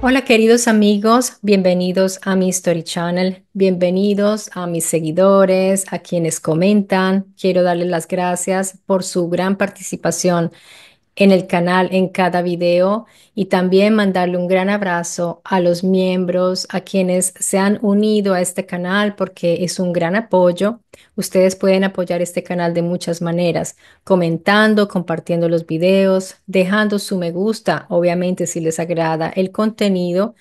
Hola queridos amigos, bienvenidos a mi Story Channel, bienvenidos a mis seguidores, a quienes comentan. Quiero darles las gracias por su gran participación en el canal en cada video y también mandarle un gran abrazo a los miembros, a quienes se han unido a este canal porque es un gran apoyo. Ustedes pueden apoyar este canal de muchas maneras, comentando, compartiendo los videos, dejando su me gusta, obviamente si les agrada el contenido.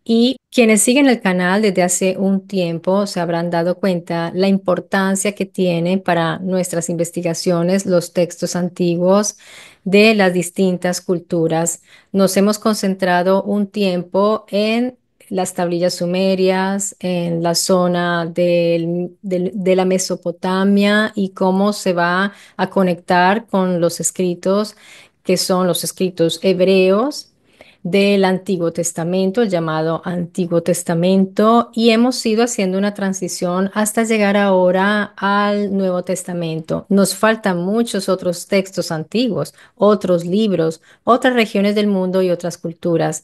Y quienes siguen el canal desde hace un tiempo se habrán dado cuenta la importancia que tiene para nuestras investigaciones los textos antiguos de las distintas culturas. Nos hemos concentrado un tiempo en las tablillas sumerias, en la zona de la Mesopotamia y cómo se va a conectar con los escritos que son los escritos hebreos del Antiguo Testamento, el llamado Antiguo Testamento, y hemos ido haciendo una transición hasta llegar ahora al Nuevo Testamento. Nos faltan muchos otros textos antiguos, otros libros, otras regiones del mundo y otras culturas,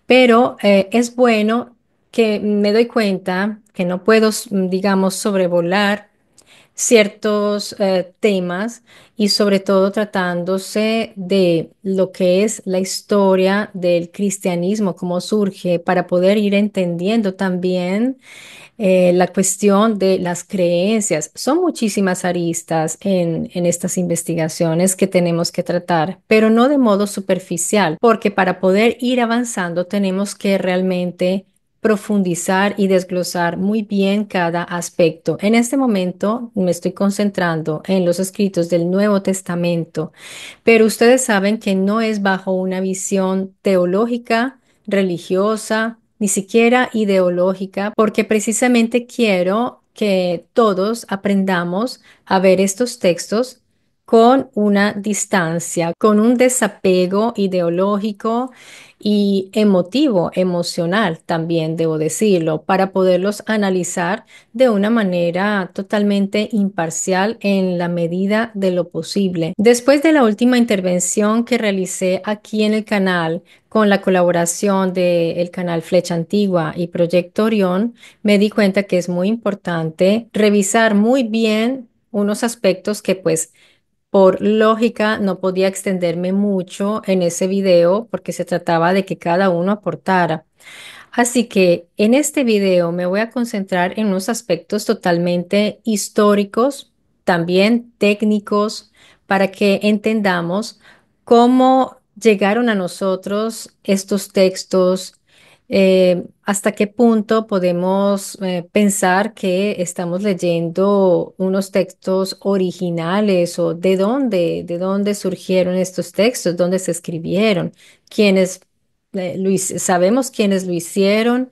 pero es bueno que me doy cuenta que no puedo, digamos, sobrevolar ciertos temas y sobre todo tratándose de lo que es la historia del cristianismo, cómo surge, para poder ir entendiendo también la cuestión de las creencias. Son muchísimas aristas en estas investigaciones que tenemos que tratar, pero no de modo superficial, porque para poder ir avanzando tenemos que realmente profundizar y desglosar muy bien cada aspecto. En este momento me estoy concentrando en los escritos del Nuevo Testamento, pero ustedes saben que no es bajo una visión teológica, religiosa, ni siquiera ideológica, porque precisamente quiero que todos aprendamos a ver estos textos con una distancia, con un desapego ideológico y emotivo, emocional también, debo decirlo, para poderlos analizar de una manera totalmente imparcial en la medida de lo posible. Después de la última intervención que realicé aquí en el canal, con la colaboración del canal Flecha Antigua y Proyecto Orión, me di cuenta que es muy importante revisar muy bien unos aspectos que pues por lógica no podía extenderme mucho en ese video porque se trataba de que cada uno aportara. Así que en este video me voy a concentrar en unos aspectos totalmente históricos, también técnicos, para que entendamos cómo llegaron a nosotros estos textos, hasta qué punto podemos pensar que estamos leyendo unos textos originales o de dónde surgieron estos textos, dónde se escribieron, quiénes sabemos quiénes lo hicieron.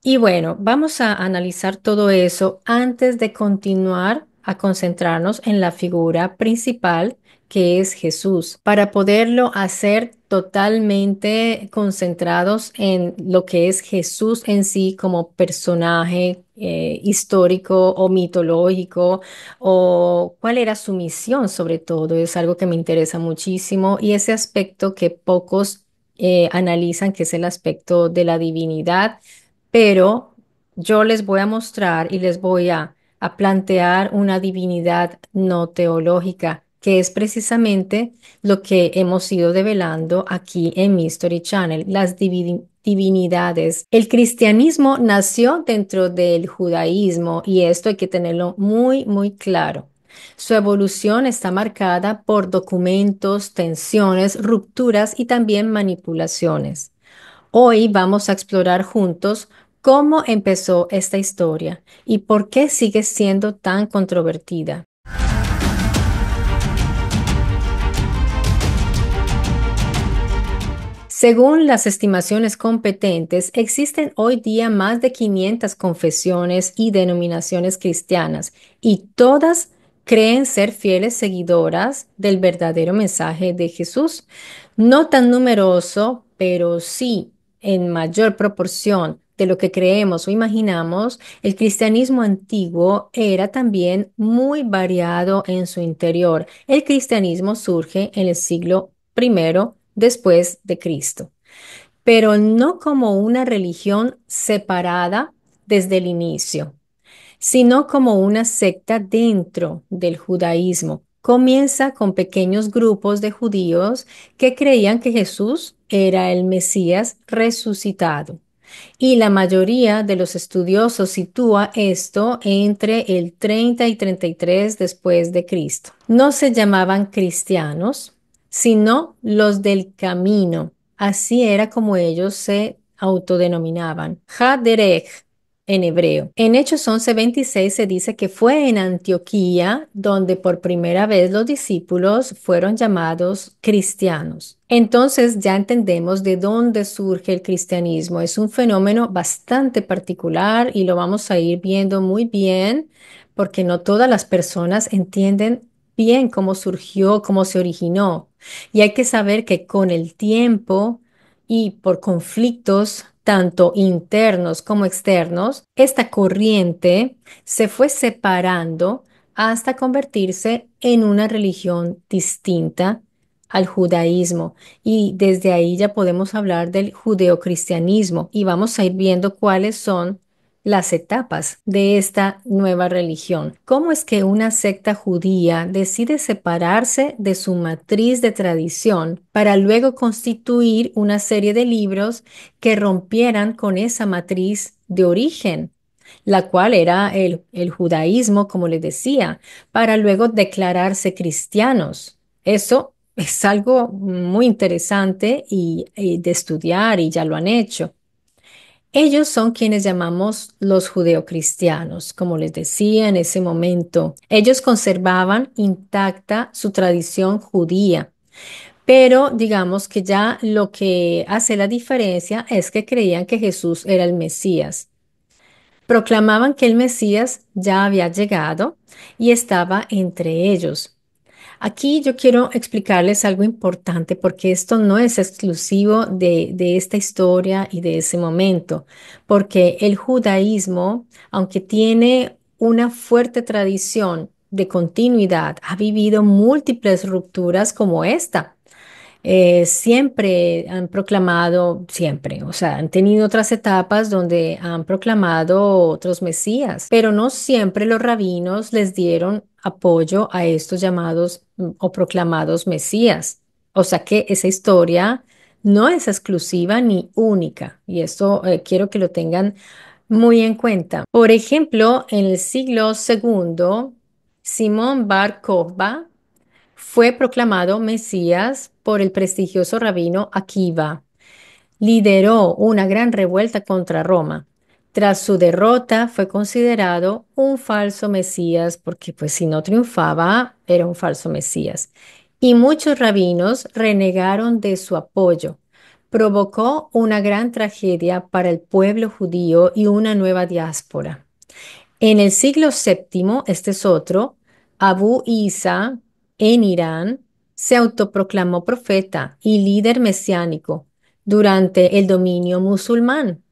Y bueno, vamos a analizar todo eso antes de continuar a concentrarnos en la figura principal, que es Jesús, para poderlo hacer totalmente concentrados en lo que es Jesús en sí como personaje histórico o mitológico, o cuál era su misión sobre todo. Es algo que me interesa muchísimo y ese aspecto que pocos analizan, que es el aspecto de la divinidad, pero yo les voy a mostrar y les voy a plantear una divinidad no teológica, que es precisamente lo que hemos ido develando aquí en mi History Channel, las divinidades. El cristianismo nació dentro del judaísmo y esto hay que tenerlo muy, muy claro. Su evolución está marcada por documentos, tensiones, rupturas y también manipulaciones. Hoy vamos a explorar juntos cómo empezó esta historia y por qué sigue siendo tan controvertida. Según las estimaciones competentes, existen hoy día más de 500 confesiones y denominaciones cristianas y todas creen ser fieles seguidoras del verdadero mensaje de Jesús. No tan numeroso, pero sí en mayor proporción de lo que creemos o imaginamos, el cristianismo antiguo era también muy variado en su interior. El cristianismo surge en el siglo primero después de Cristo. pero no como una religión separada desde el inicio, sino como una secta dentro del judaísmo. Comienza con pequeños grupos de judíos que creían que Jesús era el Mesías resucitado. Y la mayoría de los estudiosos sitúa esto entre el 30 y 33 después de Cristo. No se llamaban cristianos, sino los del camino. Así era como ellos se autodenominaban. Haderech en hebreo. En Hechos 11:26 se dice que fue en Antioquía donde por primera vez los discípulos fueron llamados cristianos. Entonces ya entendemos de dónde surge el cristianismo. Es un fenómeno bastante particular y lo vamos a ir viendo muy bien porque no todas las personas entienden bien cómo surgió, cómo se originó. Y hay que saber que con el tiempo y por conflictos tanto internos como externos, esta corriente se fue separando hasta convertirse en una religión distinta al judaísmo. Y desde ahí ya podemos hablar del judeocristianismo y vamos a ir viendo cuáles son las etapas de esta nueva religión. ¿Cómo es que una secta judía decide separarse de su matriz de tradición para luego constituir una serie de libros que rompieran con esa matriz de origen, la cual era el judaísmo, como les decía, para luego declararse cristianos? Eso es algo muy interesante y de estudiar y ya lo han hecho. Ellos son quienes llamamos los judeocristianos, como les decía en ese momento. Ellos conservaban intacta su tradición judía, pero digamos que ya lo que hace la diferencia es que creían que Jesús era el Mesías. Proclamaban que el Mesías ya había llegado y estaba entre ellos. Aquí yo quiero explicarles algo importante porque esto no es exclusivo de esta historia y de ese momento, porque el judaísmo, aunque tiene una fuerte tradición de continuidad, ha vivido múltiples rupturas como esta. Siempre han proclamado, siempre, o sea, han tenido otras etapas donde han proclamado otros mesías, pero no siempre los rabinos les dieron apoyo a estos llamados o proclamados mesías. O sea que esa historia no es exclusiva ni única, y esto quiero que lo tengan muy en cuenta. Por ejemplo, en el siglo segundo, Simón Bar Kokhba fue proclamado Mesías por el prestigioso rabino Akiva. Lideró una gran revuelta contra Roma. Tras su derrota fue considerado un falso Mesías porque pues si no triunfaba era un falso Mesías. Y muchos rabinos renegaron de su apoyo. Provocó una gran tragedia para el pueblo judío y una nueva diáspora. En el siglo séptimo, este es otro, Abu Isa en Irán se autoproclamó profeta y líder mesiánico durante el dominio musulmán.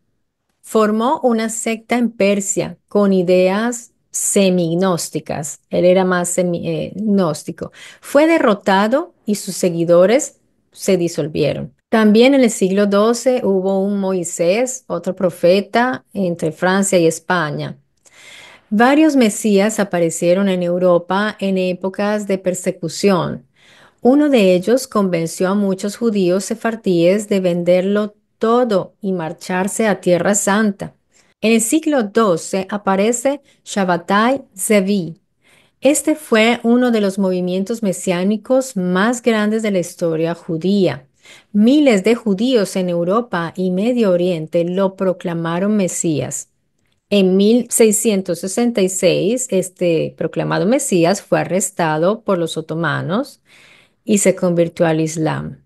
Formó una secta en Persia con ideas semignósticas. Él era más gnóstico. Fue derrotado y sus seguidores se disolvieron. También en el siglo XII hubo un Moisés, otro profeta, entre Francia y España. Varios mesías aparecieron en Europa en épocas de persecución. Uno de ellos convenció a muchos judíos sefardíes de venderlo todo y marcharse a Tierra Santa. En el siglo XII aparece Shabbatai Zevi. Este fue uno de los movimientos mesiánicos más grandes de la historia judía. Miles de judíos en Europa y Medio Oriente lo proclamaron Mesías. En 1666, este proclamado Mesías fue arrestado por los otomanos y se convirtió al Islam.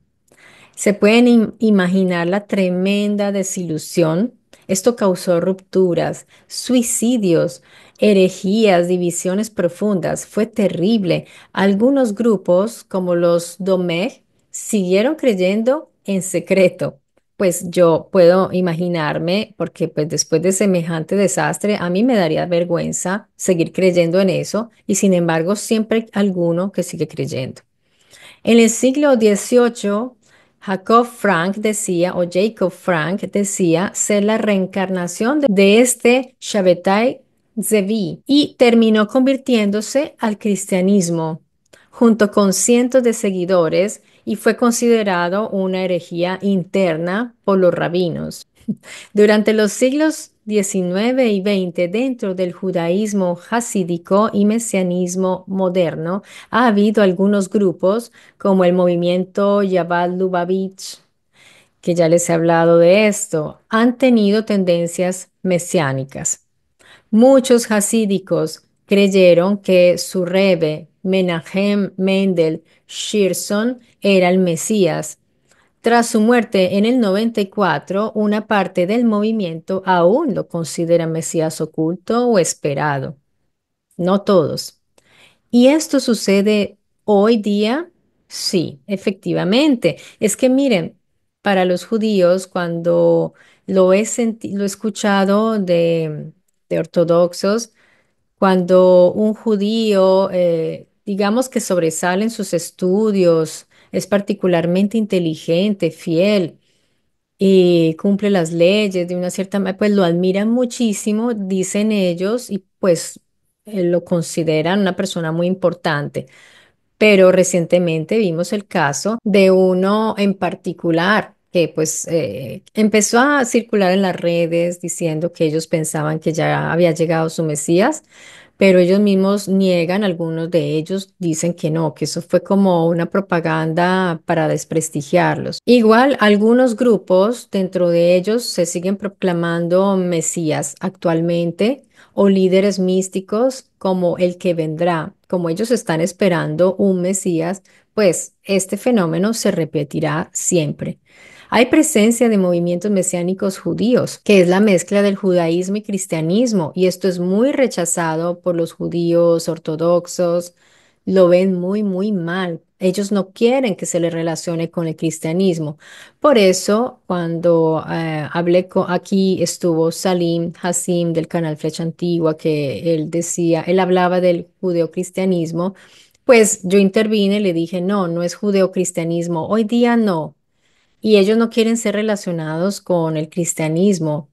Se pueden imaginar la tremenda desilusión. Esto causó rupturas, suicidios, herejías, divisiones profundas. Fue terrible. Algunos grupos, como los Domej, siguieron creyendo en secreto. Pues yo puedo imaginarme, porque pues después de semejante desastre, a mí me daría vergüenza seguir creyendo en eso, y sin embargo siempre hay alguno que sigue creyendo. En el siglo XVIII, Jacob Frank decía ser la reencarnación de este Shabbatai Zevi y terminó convirtiéndose al cristianismo junto con cientos de seguidores y fue considerado una herejía interna por los rabinos. Durante los siglos XIX y XX, dentro del judaísmo hasídico y mesianismo moderno, ha habido algunos grupos como el movimiento Yabad Lubavitch, que ya les he hablado de esto, han tenido tendencias mesiánicas. Muchos hasídicos creyeron que su rebe, Menachem Mendel Shirson, era el Mesías. Tras su muerte en el 94, una parte del movimiento aún lo considera Mesías oculto o esperado. No todos. ¿Y esto sucede hoy día? Sí, efectivamente. Es que miren, para los judíos, cuando lo he escuchado de ortodoxos, cuando un judío, digamos que sobresale en sus estudios, es particularmente inteligente, fiel y cumple las leyes de una cierta manera, pues lo admiran muchísimo, dicen ellos, y pues lo consideran una persona muy importante. Pero recientemente vimos el caso de uno en particular que pues empezó a circular en las redes diciendo que ellos pensaban que ya había llegado su Mesías, pero ellos mismos niegan, algunos de ellos dicen que no, que eso fue como una propaganda para desprestigiarlos. Igual algunos grupos dentro de ellos se siguen proclamando Mesías actualmente o líderes místicos como el que vendrá. Como ellos están esperando un Mesías, pues este fenómeno se repetirá siempre. Hay presencia de movimientos mesiánicos judíos, que es la mezcla del judaísmo y cristianismo, y esto es muy rechazado por los judíos ortodoxos, lo ven muy, muy mal. Ellos no quieren que se les relacione con el cristianismo. Por eso, cuando aquí estuvo Salim Hassim del canal Flecha Antigua, que él decía, él hablaba del judeocristianismo, pues yo intervine y le dije, no, no es judeocristianismo, hoy día no. Y ellos no quieren ser relacionados con el cristianismo.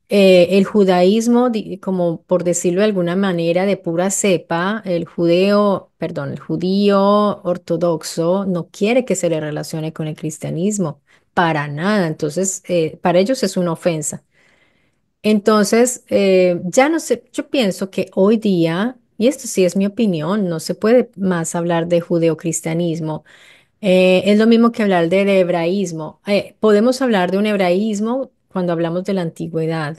El judaísmo, como por decirlo de alguna manera, de pura cepa, el judío ortodoxo no quiere que se le relacione con el cristianismo, para nada. Entonces, para ellos es una ofensa. Entonces, ya no sé, yo pienso que hoy día, y esto sí es mi opinión, no se puede más hablar de judeocristianismo. Es lo mismo que hablar del hebraísmo. Podemos hablar de un hebraísmo cuando hablamos de la antigüedad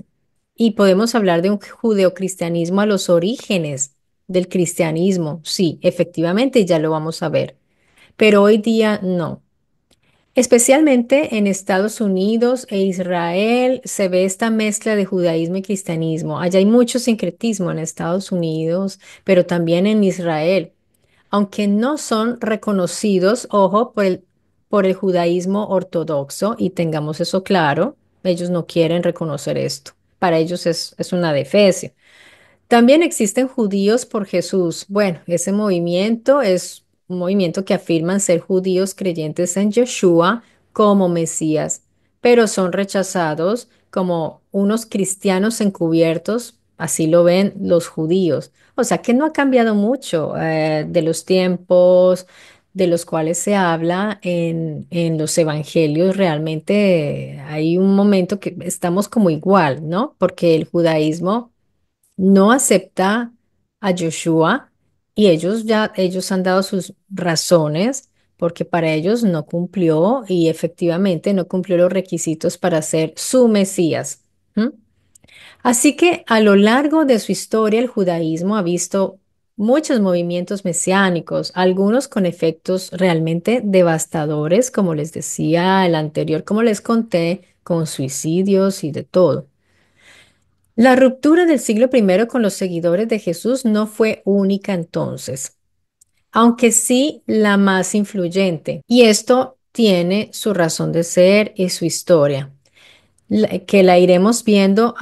y podemos hablar de un judeocristianismo a los orígenes del cristianismo. Sí, efectivamente, ya lo vamos a ver. Pero hoy día no. Especialmente en Estados Unidos e Israel se ve esta mezcla de judaísmo y cristianismo. Allá hay mucho sincretismo en Estados Unidos, pero también en Israel, aunque no son reconocidos, ojo, por el judaísmo ortodoxo, y tengamos eso claro, ellos no quieren reconocer esto. Para ellos es una defecio. También existen judíos por Jesús. Bueno, ese movimiento es un movimiento que afirman ser judíos creyentes en Yeshua como Mesías, pero son rechazados como unos cristianos encubiertos, así lo ven los judíos. O sea que no ha cambiado mucho de los tiempos de los cuales se habla en los evangelios. Realmente hay un momento que estamos como igual, ¿no? Porque el judaísmo no acepta a Joshua y ellos han dado sus razones porque para ellos no cumplió y efectivamente no cumplió los requisitos para ser su Mesías. ¿M? Así que a lo largo de su historia el judaísmo ha visto muchos movimientos mesiánicos, algunos con efectos realmente devastadores, como les decía el anterior, como les conté, con suicidios y de todo. La ruptura del siglo I con los seguidores de Jesús no fue única entonces, aunque sí la más influyente, y esto tiene su razón de ser y su historia, que la iremos viendo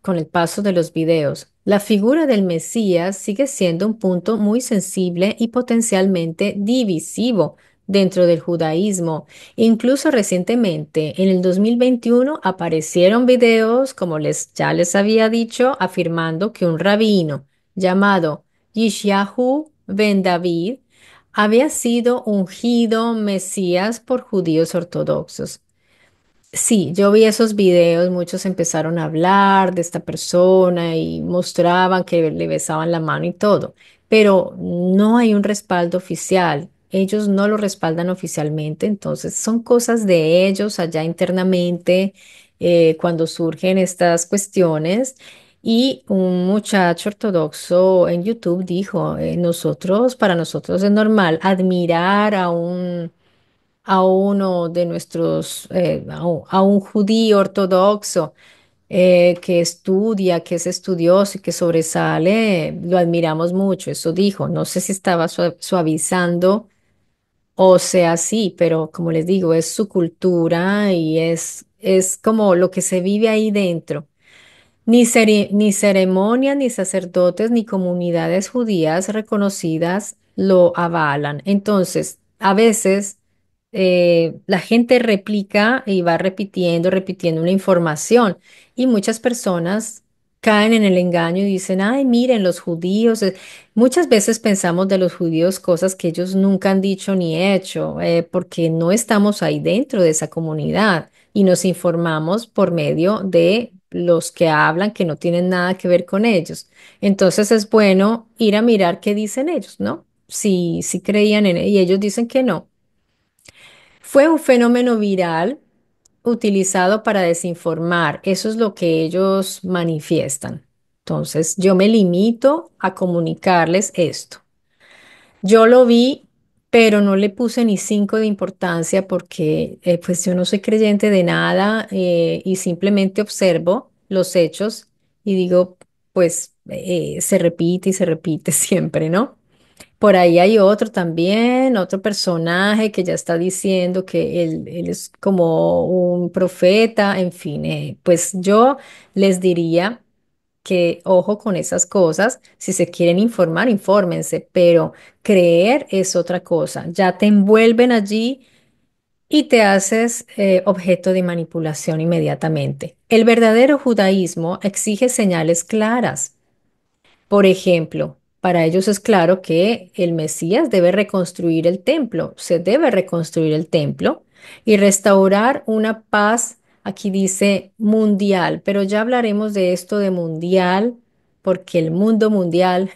con el paso de los videos. La figura del Mesías sigue siendo un punto muy sensible y potencialmente divisivo dentro del judaísmo. Incluso recientemente, en el 2021, aparecieron videos, como ya les había dicho, afirmando que un rabino llamado Yishahu ben David había sido ungido Mesías por judíos ortodoxos. Sí, yo vi esos videos, muchos empezaron a hablar de esta persona y mostraban que le besaban la mano y todo, pero no hay un respaldo oficial. Ellos no lo respaldan oficialmente, entonces son cosas de ellos allá internamente cuando surgen estas cuestiones. Y un muchacho ortodoxo en YouTube dijo, para nosotros es normal admirar a uno de nuestros, a un judío ortodoxo que estudia, que es estudioso y que sobresale, lo admiramos mucho. Eso dijo. No sé si estaba suavizando o sea sí, pero como les digo, es su cultura y es como lo que se vive ahí dentro. Ni ceremonias, ni sacerdotes, ni comunidades judías reconocidas lo avalan. Entonces, a veces la gente replica y va repitiendo, repitiendo una información y muchas personas caen en el engaño y dicen, ay, miren, los judíos. Muchas veces pensamos de los judíos cosas que ellos nunca han dicho ni hecho, porque no estamos ahí dentro de esa comunidad y nos informamos por medio de los que hablan que no tienen nada que ver con ellos. Entonces es bueno ir a mirar qué dicen ellos, ¿no? Si creían en él y ellos dicen que no. Fue un fenómeno viral utilizado para desinformar. Eso es lo que ellos manifiestan. Entonces, yo me limito a comunicarles esto. Yo lo vi, pero no le puse ni 5 de importancia porque pues yo no soy creyente de nada y simplemente observo los hechos y digo, pues se repite y se repite siempre, ¿no? Por ahí hay otro también, otro personaje que ya está diciendo que él es como un profeta, en fin, pues yo les diría que ojo con esas cosas, si se quieren informar, infórmense, pero creer es otra cosa, ya te envuelven allí y te haces objeto de manipulación inmediatamente. El verdadero judaísmo exige señales claras. Por ejemplo, para ellos es claro que el Mesías debe reconstruir el templo, se debe reconstruir el templo y restaurar una paz, aquí dice mundial, pero ya hablaremos de esto de mundial, porque el mundo mundial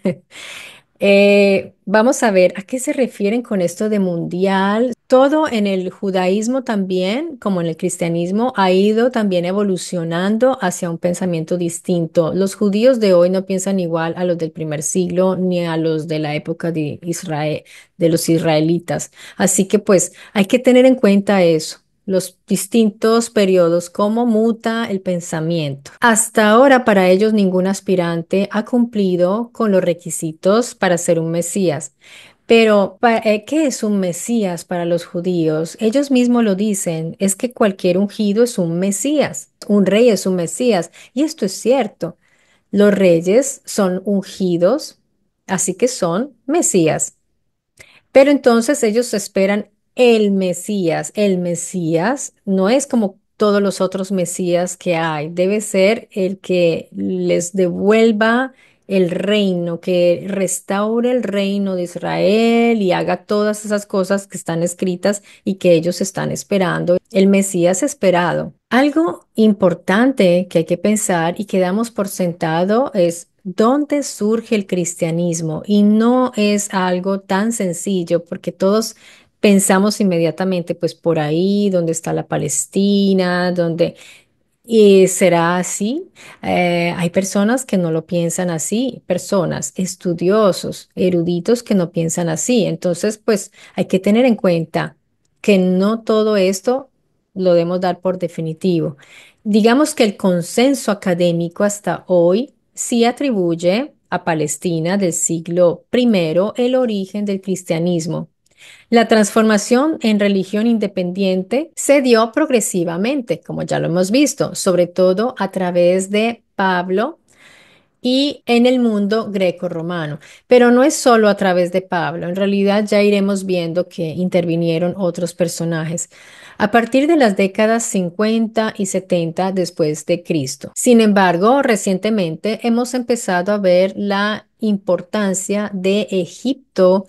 vamos a ver a qué se refieren con esto de mundial. Todo en el judaísmo también, como en el cristianismo, ha ido también evolucionando hacia un pensamiento distinto. Los judíos de hoy no piensan igual a los del primer siglo ni a los de la época de Israel, de los israelitas. Así que pues hay que tener en cuenta eso, los distintos periodos, cómo muta el pensamiento. Hasta ahora para ellos ningún aspirante ha cumplido con los requisitos para ser un Mesías. Pero, ¿qué es un Mesías para los judíos? Ellos mismos lo dicen, es que cualquier ungido es un Mesías, un rey es un Mesías, y esto es cierto. Los reyes son ungidos, así que son Mesías. Pero entonces ellos esperan el Mesías. El Mesías no es como todos los otros Mesías que hay. Debe ser el que les devuelva el reino, que restaure el reino de Israel y haga todas esas cosas que están escritas y que ellos están esperando. El Mesías esperado. Algo importante que hay que pensar y que damos por sentado es dónde surge el cristianismo y no es algo tan sencillo porque todos pensamos inmediatamente pues por ahí donde está la Palestina, donde y será así. Hay personas que no lo piensan así, personas estudiosos, eruditos que no piensan así. Entonces, pues hay que tener en cuenta que no todo esto lo debemos dar por definitivo. Digamos que el consenso académico hasta hoy sí atribuye a Palestina del siglo primero el origen del cristianismo. La transformación en religión independiente se dio progresivamente, como ya lo hemos visto, sobre todo a través de Pablo y en el mundo greco-romano. Pero no es solo a través de Pablo, en realidad ya iremos viendo que intervinieron otros personajes a partir de las décadas 50 y 70 después de Cristo. Sin embargo, recientemente hemos empezado a ver la importancia de Egipto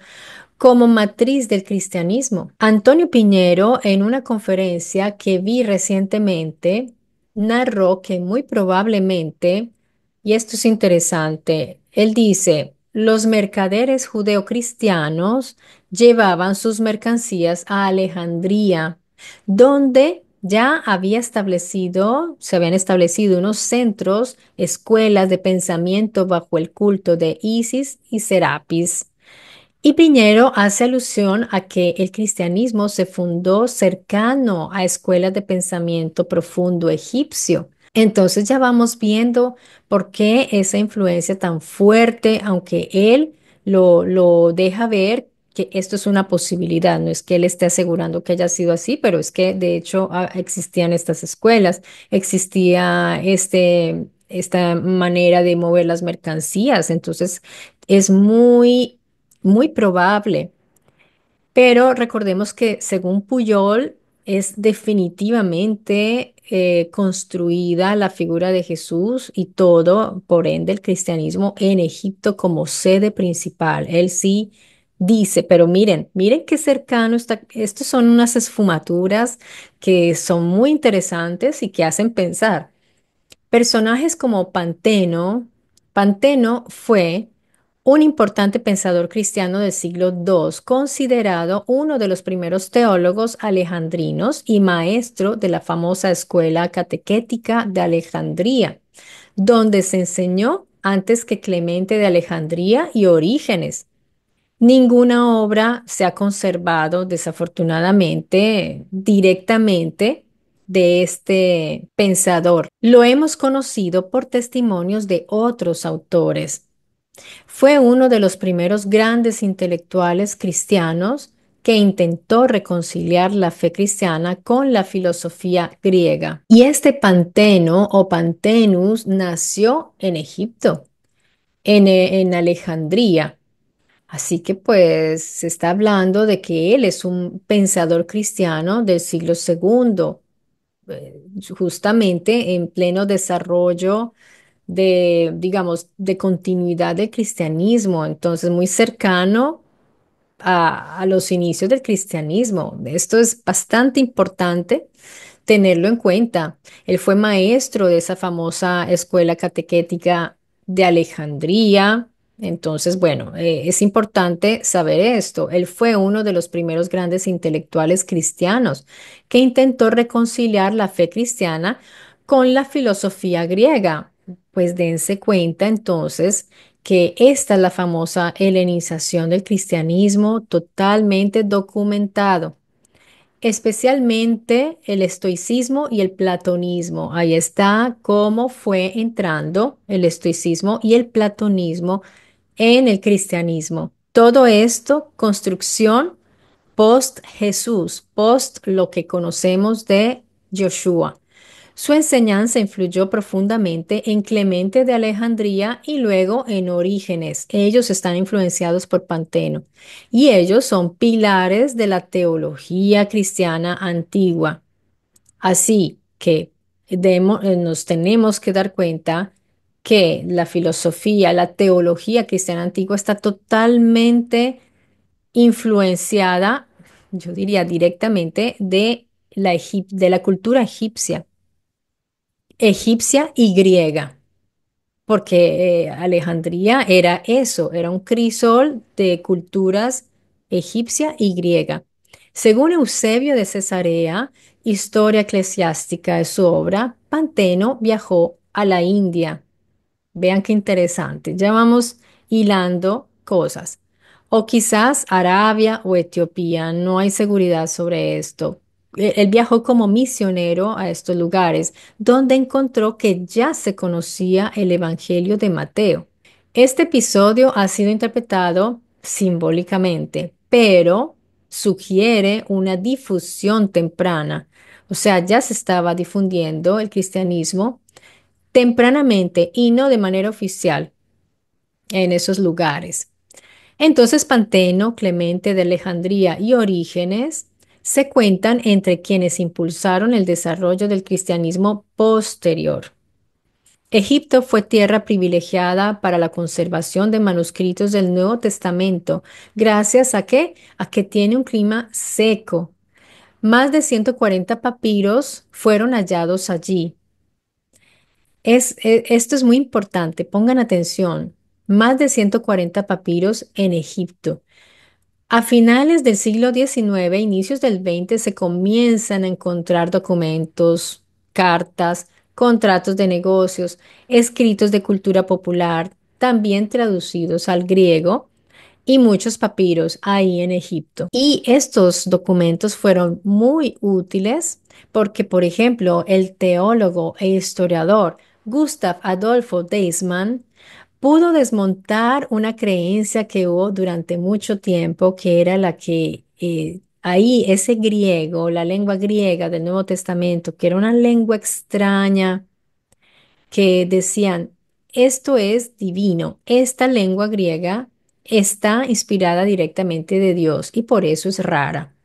como matriz del cristianismo. Antonio Piñero, en una conferencia que vi recientemente, narró que muy probablemente, y esto es interesante, él dice, los mercaderes judeocristianos llevaban sus mercancías a Alejandría, donde ya se habían establecido unos centros, escuelas de pensamiento bajo el culto de Isis y Serapis. Y Piñero hace alusión a que el cristianismo se fundó cercano a escuelas de pensamiento profundo egipcio. Entonces ya vamos viendo por qué esa influencia tan fuerte, aunque él lo deja ver que esto es una posibilidad, no es que él esté asegurando que haya sido así, pero es que de hecho existían estas escuelas, existía esta manera de mover las mercancías, entonces es muy probable, pero recordemos que según Puyol es definitivamente construida la figura de Jesús y todo, por ende, el cristianismo en Egipto como sede principal. Él sí dice, pero miren qué cercano está. Estos son unas esfumaturas que son muy interesantes y que hacen pensar. Personajes como Panteno fue un importante pensador cristiano del siglo II, considerado uno de los primeros teólogos alejandrinos y maestro de la famosa escuela catequética de Alejandría, donde se enseñó antes que Clemente de Alejandría y Orígenes. Ninguna obra se ha conservado, desafortunadamente, directamente de este pensador. Lo hemos conocido por testimonios de otros autores. Fue uno de los primeros grandes intelectuales cristianos que intentó reconciliar la fe cristiana con la filosofía griega. Y este Panteno o Pantenus nació en Egipto, en Alejandría. Así que pues se está hablando de que él es un pensador cristiano del siglo segundo, justamente en pleno desarrollo digamos, de continuidad del cristianismo, entonces muy cercano a los inicios del cristianismo. Esto es bastante importante tenerlo en cuenta. Él fue maestro de esa famosa escuela catequética de Alejandría. Entonces, bueno, es importante saber esto. Él fue uno de los primeros grandes intelectuales cristianos que intentó reconciliar la fe cristiana con la filosofía griega. Pues dense cuenta entonces que esta es la famosa helenización del cristianismo totalmente documentado, especialmente el estoicismo y el platonismo. Ahí está cómo fue entrando el estoicismo y el platonismo en el cristianismo. Todo esto, construcción post Jesús, post lo que conocemos de Joshua. Su enseñanza influyó profundamente en Clemente de Alejandría y luego en Orígenes. Ellos están influenciados por Panteno y ellos son pilares de la teología cristiana antigua. Así que nos tenemos que dar cuenta que la filosofía, la teología cristiana antigua está totalmente influenciada, yo diría directamente, de la cultura egipcia y griega, porque Alejandría era eso, era un crisol de culturas egipcia y griega. Según Eusebio de Cesarea, Historia eclesiástica de su obra, Panteno viajó a la India. Vean qué interesante. Ya vamos hilando cosas. O quizás Arabia o Etiopía. No hay seguridad sobre esto. Él viajó como misionero a estos lugares, donde encontró que ya se conocía el Evangelio de Mateo. Este episodio ha sido interpretado simbólicamente, pero sugiere una difusión temprana. O sea, ya se estaba difundiendo el cristianismo tempranamente y no de manera oficial en esos lugares. Entonces, Panteno, Clemente de Alejandría y Orígenes se cuentan entre quienes impulsaron el desarrollo del cristianismo posterior. Egipto fue tierra privilegiada para la conservación de manuscritos del Nuevo Testamento, gracias a qué? A que tiene un clima seco. Más de 140 papiros fueron hallados allí. Esto es muy importante, pongan atención. Más de 140 papiros en Egipto. A finales del siglo XIX, inicios del XX, se comienzan a encontrar documentos, cartas, contratos de negocios, escritos de cultura popular, también traducidos al griego, y muchos papiros ahí en Egipto. Y estos documentos fueron muy útiles porque, por ejemplo, el teólogo e historiador Gustav Adolfo Deismann pudo desmontar una creencia que hubo durante mucho tiempo, que era la que ahí ese griego, la lengua griega del Nuevo Testamento, que era una lengua extraña, que decían, esto es divino, esta lengua griega está inspirada directamente de Dios y por eso es rara.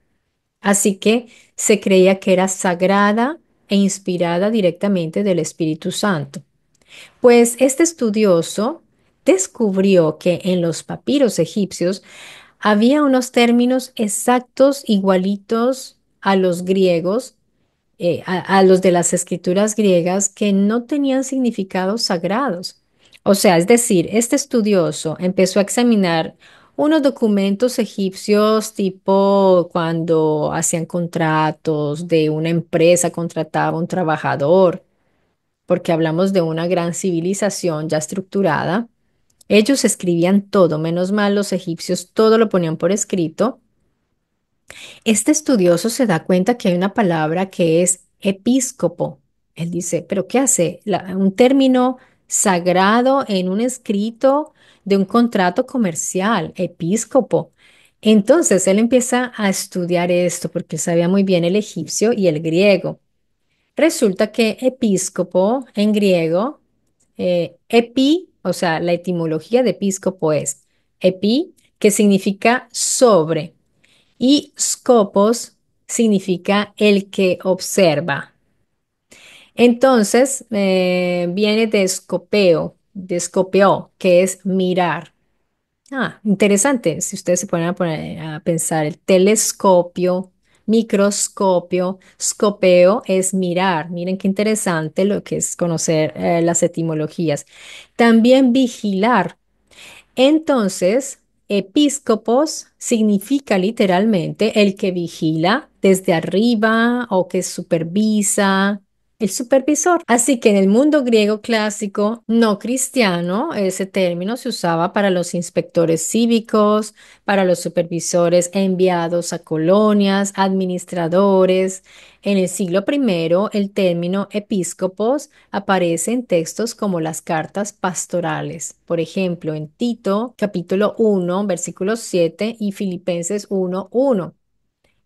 Así que se creía que era sagrada e inspirada directamente del Espíritu Santo. Pues este estudioso descubrió que en los papiros egipcios había unos términos exactos igualitos a los griegos, a los de las escrituras griegas, que no tenían significados sagrados. O sea, es decir, este estudioso empezó a examinar unos documentos egipcios tipo cuando hacían contratos de una empresa, contrataba a un trabajador, porque hablamos de una gran civilización ya estructurada. Ellos escribían todo, menos mal los egipcios todo lo ponían por escrito. Este estudioso se da cuenta que hay una palabra que es episcopo. Él dice, ¿pero qué hace? Un término sagrado en un escrito de un contrato comercial, episcopo. Entonces él empieza a estudiar esto porque sabía muy bien el egipcio y el griego. Resulta que episcopo en griego, o sea, la etimología de episcopo es epi, que significa sobre, y scopos significa el que observa. Entonces, viene de scopeo, que es mirar. Ah, interesante. Si ustedes se ponen a pensar, el telescopio, microscopio, scopeo es mirar. Miren qué interesante lo que es conocer las etimologías. También vigilar. Entonces, episcopos significa literalmente el que vigila desde arriba o que supervisa, el supervisor. Así que en el mundo griego clásico no cristiano, ese término se usaba para los inspectores cívicos, para los supervisores enviados a colonias, administradores. En el siglo primero, el término episcopos aparece en textos como las cartas pastorales, por ejemplo, en Tito, capítulo 1, versículo 7 y Filipenses 1:1.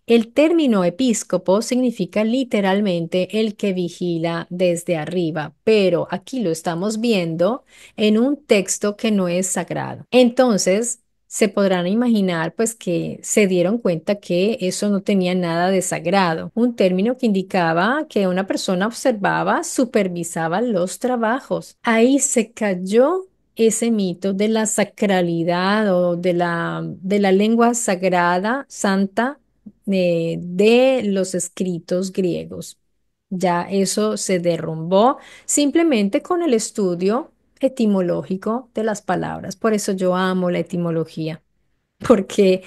El término episcopo significa literalmente el que vigila desde arriba, pero aquí lo estamos viendo en un texto que no es sagrado. Entonces, se podrán imaginar pues que se dieron cuenta que eso no tenía nada de sagrado, un término que indicaba que una persona observaba, supervisaba los trabajos. Ahí se cayó ese mito de la sacralidad o de la lengua sagrada, santa de los escritos griegos. Ya eso se derrumbó simplemente con el estudio etimológico de las palabras. Por eso yo amo la etimología, porque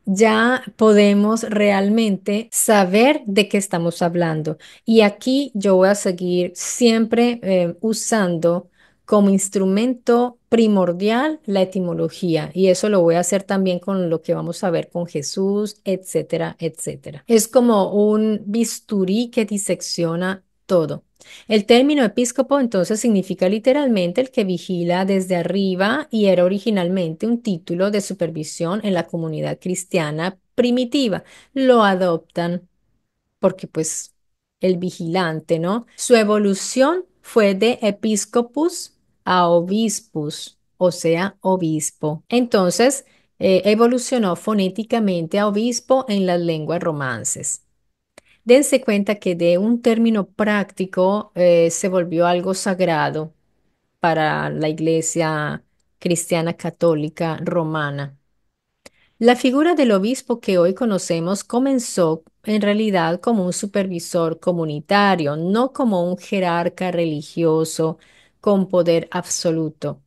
ya podemos realmente saber de qué estamos hablando. Y aquí yo voy a seguir siempre usando como instrumento primordial la etimología. Y eso lo voy a hacer también con lo que vamos a ver con Jesús, etcétera, etcétera. Es como un bisturí que disecciona todo. El término episcopo entonces significa literalmente el que vigila desde arriba y era originalmente un título de supervisión en la comunidad cristiana primitiva. Lo adoptan porque pues el vigilante, ¿no? Su evolución fue de episcopus a obispus, o sea, obispo. Entonces, evolucionó fonéticamente a obispo en las lenguas romances. Dense cuenta que de un término práctico se volvió algo sagrado para la Iglesia cristiana católica romana. La figura del obispo que hoy conocemos comenzó en realidad como un supervisor comunitario, no como un jerarca religioso con poder absoluto.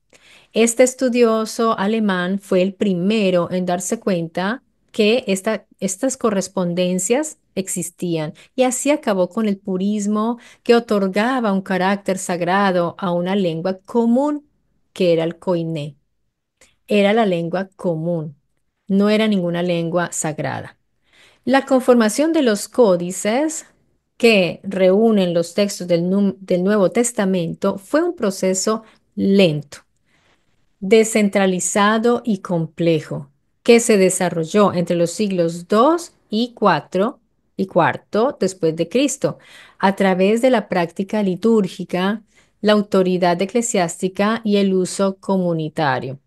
Este estudioso alemán fue el primero en darse cuenta que estas correspondencias existían y así acabó con el purismo que otorgaba un carácter sagrado a una lengua común que era el koiné. Era la lengua común, no era ninguna lengua sagrada. La conformación de los códices que reúnen los textos del Nuevo Testamento fue un proceso lento, descentralizado y complejo, que se desarrolló entre los siglos II y IV después de Cristo, a través de la práctica litúrgica, la autoridad eclesiástica y el uso comunitario.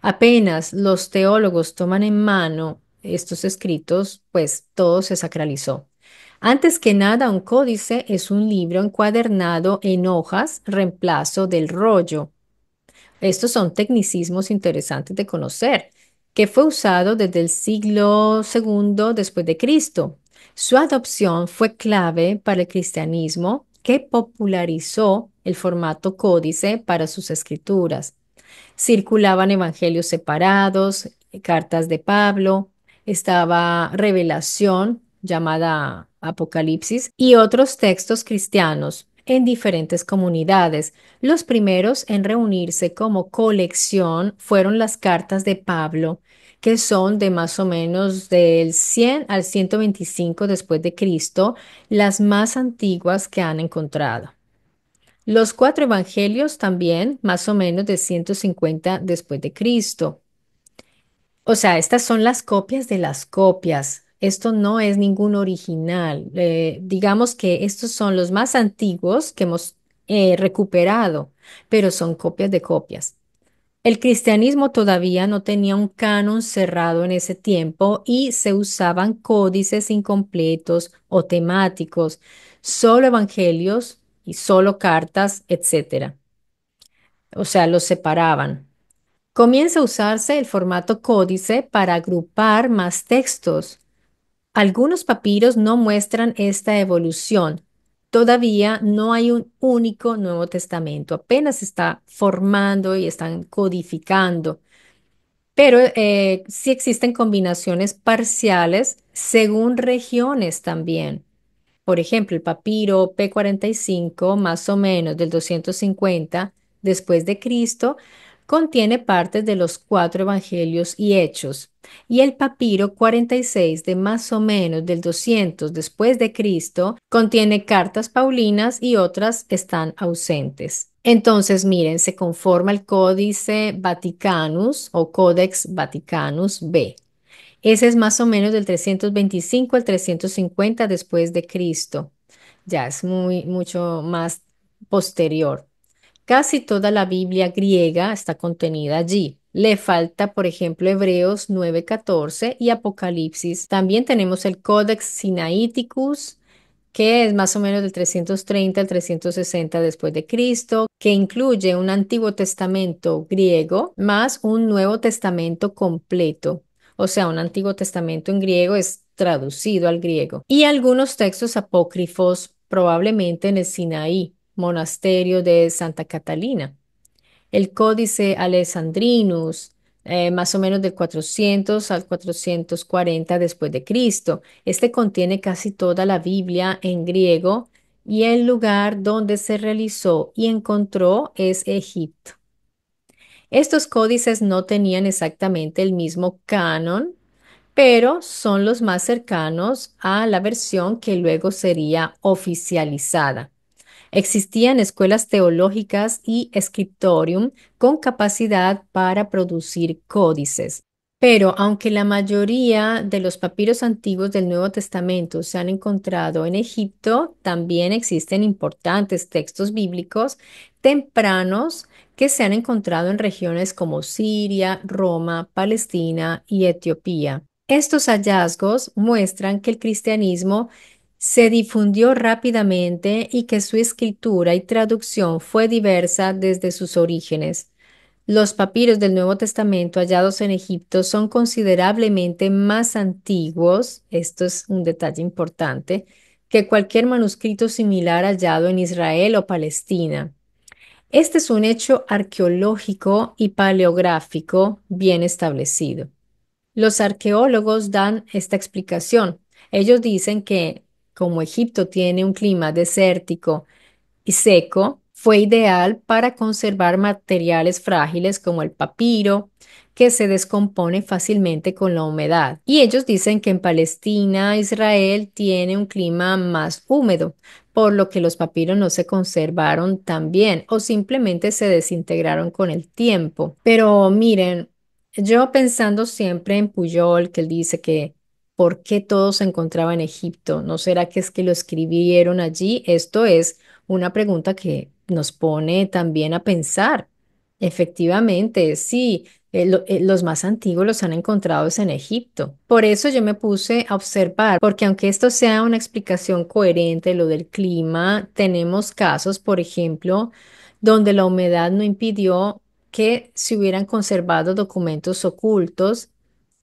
Apenas los teólogos toman en mano estos escritos, pues todo se sacralizó. Antes que nada, un códice es un libro encuadernado en hojas, reemplazo del rollo. Estos son tecnicismos interesantes de conocer, que fue usado desde el siglo II después de Cristo. Su adopción fue clave para el cristianismo, que popularizó el formato códice para sus escrituras. Circulaban evangelios separados, cartas de Pablo, estaba Revelación, llamada Apocalipsis, y otros textos cristianos en diferentes comunidades. Los primeros en reunirse como colección fueron las cartas de Pablo, que son de más o menos del 100 al 125 después de Cristo, las más antiguas que han encontrado. Los cuatro evangelios también, más o menos de 150 después de Cristo. O sea, estas son las copias de las copias. Esto no es ningún original. Digamos que estos son los más antiguos que hemos recuperado, pero son copias de copias. El cristianismo todavía no tenía un canon cerrado en ese tiempo y se usaban códices incompletos o temáticos, solo evangelios y solo cartas, etcétera. O sea, los separaban. Comienza a usarse el formato códice para agrupar más textos. Algunos papiros no muestran esta evolución. Todavía no hay un único Nuevo Testamento, apenas se está formando y están codificando. Pero sí existen combinaciones parciales según regiones también. Por ejemplo, el papiro P45, más o menos del 250 después de Cristo, contiene partes de los cuatro evangelios y hechos. Y el papiro 46 de más o menos del 200 después de Cristo contiene cartas paulinas y otras están ausentes. Entonces, miren, se conforma el Códice Vaticanus o Codex Vaticanus B. Ese es más o menos del 325 al 350 después de Cristo. Ya es mucho más posterior. Casi toda la Biblia griega está contenida allí. Le falta, por ejemplo, Hebreos 9:14 y Apocalipsis. También tenemos el Codex Sinaiticus, que es más o menos del 330 al 360 después de Cristo, que incluye un Antiguo Testamento griego más un Nuevo Testamento completo. O sea, un Antiguo Testamento en griego es traducido al griego. Y algunos textos apócrifos, probablemente en el Sinaí, monasterio de Santa Catalina. El Códice Alexandrinus, más o menos del 400 al 440 después de Cristo. Este contiene casi toda la Biblia en griego y el lugar donde se realizó y encontró es Egipto. Estos códices no tenían exactamente el mismo canon, pero son los más cercanos a la versión que luego sería oficializada. Existían escuelas teológicas y scriptorium con capacidad para producir códices. Pero aunque la mayoría de los papiros antiguos del Nuevo Testamento se han encontrado en Egipto, también existen importantes textos bíblicos tempranos que se han encontrado en regiones como Siria, Roma, Palestina y Etiopía. Estos hallazgos muestran que el cristianismo se difundió rápidamente y que su escritura y traducción fue diversa desde sus orígenes. Los papiros del Nuevo Testamento hallados en Egipto son considerablemente más antiguos, esto es un detalle importante, que cualquier manuscrito similar hallado en Israel o Palestina. Este es un hecho arqueológico y paleográfico bien establecido. Los arqueólogos dan esta explicación. Ellos dicen que como Egipto tiene un clima desértico, y seco, fue ideal para conservar materiales frágiles como el papiro, que se descompone fácilmente con la humedad. Y ellos dicen que en Palestina, Israel tiene un clima más húmedo, por lo que los papiros no se conservaron tan bien o simplemente se desintegraron con el tiempo. Pero miren, yo pensando siempre en Pujol, que él dice que ¿por qué todo se encontraba en Egipto? ¿No será que es que lo escribieron allí? Esto es una pregunta que nos pone también a pensar. Efectivamente, sí, los más antiguos los han encontrado en Egipto. Por eso yo me puse a observar, porque aunque esto sea una explicación coherente de lo del clima, tenemos casos, por ejemplo, donde la humedad no impidió que se hubieran conservado documentos ocultos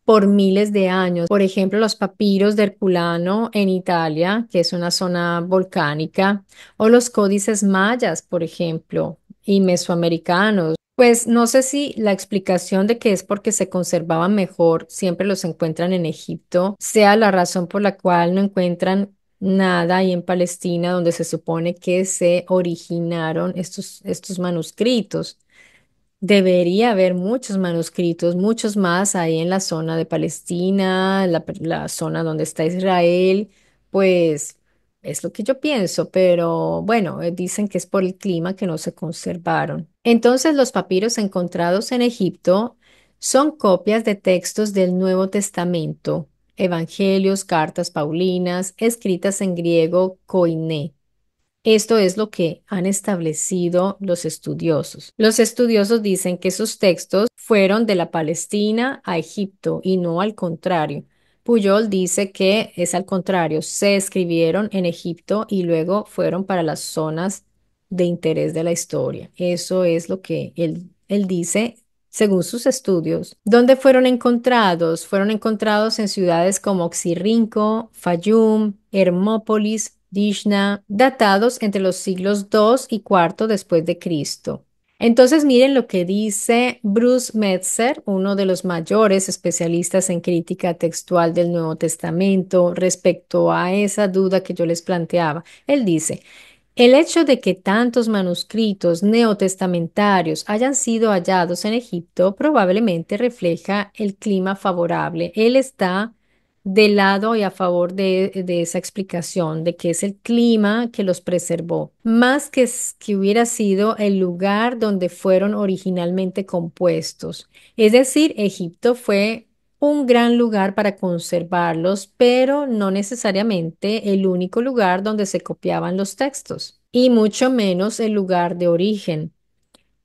por miles de años. Por ejemplo, los papiros de Herculano en Italia, que es una zona volcánica, o los códices mayas, por ejemplo, y mesoamericanos. Pues no sé si la explicación de que es porque se conservaban mejor, siempre los encuentran en Egipto, sea la razón por la cual no encuentran nada ahí en Palestina, donde se supone que se originaron estos manuscritos. Debería haber muchos manuscritos, muchos más ahí en la zona de Palestina, la zona donde está Israel, pues es lo que yo pienso, pero bueno, dicen que es por el clima que no se conservaron. Entonces, los papiros encontrados en Egipto son copias de textos del Nuevo Testamento, evangelios, cartas paulinas, escritas en griego koiné. Esto es lo que han establecido los estudiosos. Los estudiosos dicen que esos textos fueron de la Palestina a Egipto y no al contrario. Pujol dice que es al contrario, se escribieron en Egipto y luego fueron para las zonas de interés de la historia. Eso es lo que él dice según sus estudios. ¿Dónde fueron encontrados? Fueron encontrados en ciudades como Oxirrinco, Fayum, Hermópolis, Dishna, datados entre los siglos II y IV después de Cristo. Entonces miren lo que dice Bruce Metzer, uno de los mayores especialistas en crítica textual del Nuevo Testamento, respecto a esa duda que yo les planteaba. Él dice, el hecho de que tantos manuscritos neotestamentarios hayan sido hallados en Egipto probablemente refleja el clima favorable. Él está del lado y a favor de esa explicación, de que es el clima que los preservó, más que, que hubiera sido el lugar donde fueron originalmente compuestos. Es decir, Egipto fue un gran lugar para conservarlos, pero no necesariamente el único lugar donde se copiaban los textos, y mucho menos el lugar de origen.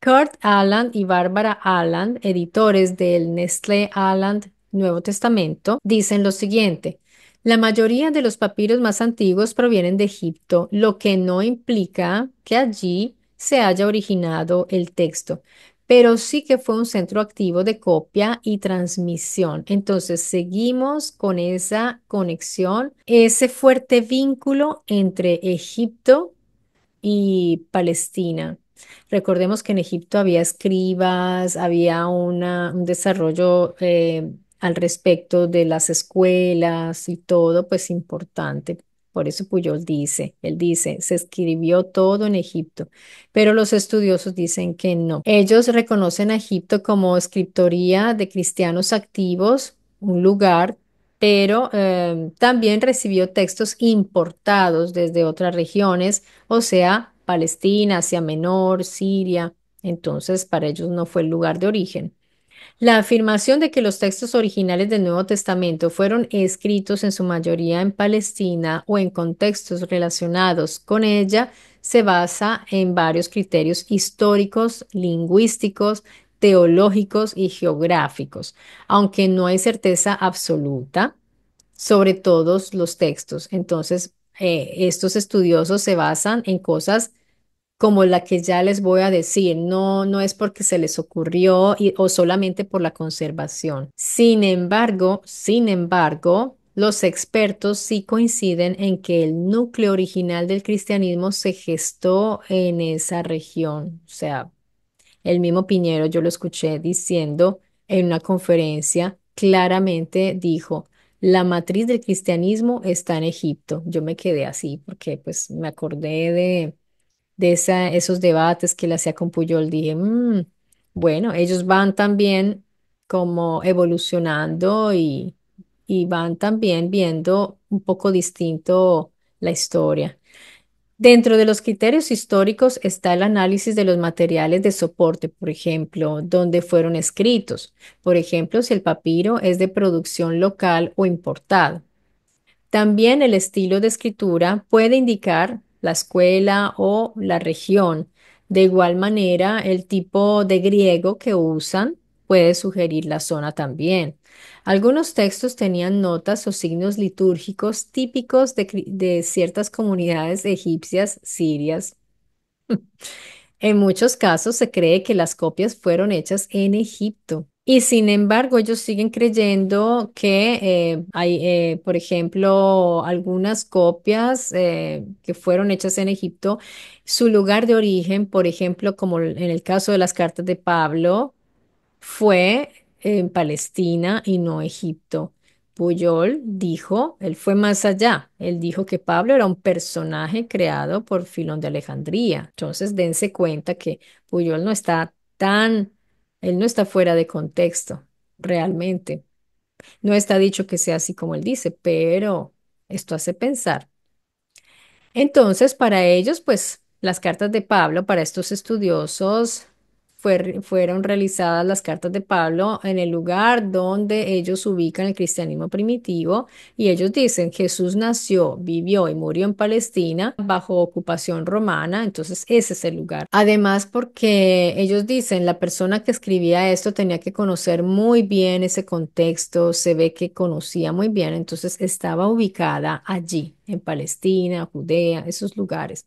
Kurt Aland y Barbara Aland, editores del Nestlé Aland Nuevo Testamento, dicen lo siguiente. La mayoría de los papiros más antiguos provienen de Egipto, lo que no implica que allí se haya originado el texto, pero sí que fue un centro activo de copia y transmisión. Entonces, seguimos con esa conexión, ese fuerte vínculo entre Egipto y Palestina. Recordemos que en Egipto había escribas, había un desarrollo al respecto de las escuelas y todo, pues importante. Por eso Puyol dice, él dice, se escribió todo en Egipto, pero los estudiosos dicen que no. Ellos reconocen a Egipto como escritoría de cristianos activos, un lugar, pero también recibió textos importados desde otras regiones, o sea, Palestina, Asia Menor, Siria. Entonces, para ellos no fue el lugar de origen. La afirmación de que los textos originales del Nuevo Testamento fueron escritos en su mayoría en Palestina o en contextos relacionados con ella se basa en varios criterios históricos, lingüísticos, teológicos y geográficos, aunque no hay certeza absoluta sobre todos los textos. Entonces, estos estudiosos se basan en cosas como la que ya les voy a decir, no es porque se les ocurrió o solamente por la conservación. Sin embargo, los expertos sí coinciden en que el núcleo original del cristianismo se gestó en esa región. O sea, el mismo Piñero, yo lo escuché diciendo en una conferencia, claramente dijo, la matriz del cristianismo está en Egipto. Yo me quedé así porque pues me acordé de esos debates que él hacía con Puyol, dije, bueno, ellos van también como evolucionando y van también viendo un poco distinto la historia. Dentro de los criterios históricos está el análisis de los materiales de soporte, por ejemplo, donde fueron escritos. Por ejemplo, si el papiro es de producción local o importado. También el estilo de escritura puede indicar la escuela o la región. De igual manera, el tipo de griego que usan puede sugerir la zona también. Algunos textos tenían notas o signos litúrgicos típicos de ciertas comunidades egipcias, sirias. En muchos casos se cree que las copias fueron hechas en Egipto. Y sin embargo, ellos siguen creyendo que hay, por ejemplo, algunas copias que fueron hechas en Egipto, su lugar de origen, por ejemplo, como en el caso de las cartas de Pablo, fue en Palestina y no Egipto. Puyol dijo, él fue más allá, él dijo que Pablo era un personaje creado por Filón de Alejandría. Entonces, dense cuenta que Puyol no está tan, él no está fuera de contexto, realmente. No está dicho que sea así como él dice, pero esto hace pensar. Entonces, para ellos, pues las cartas de Pablo, para estos estudiosos, fueron realizadas las cartas de Pablo en el lugar donde ellos ubican el cristianismo primitivo y ellos dicen, Jesús nació, vivió y murió en Palestina bajo ocupación romana, entonces ese es el lugar. Además, porque ellos dicen, la persona que escribía esto tenía que conocer muy bien ese contexto, se ve que conocía muy bien, entonces estaba ubicada allí, en Palestina, Judea, esos lugares.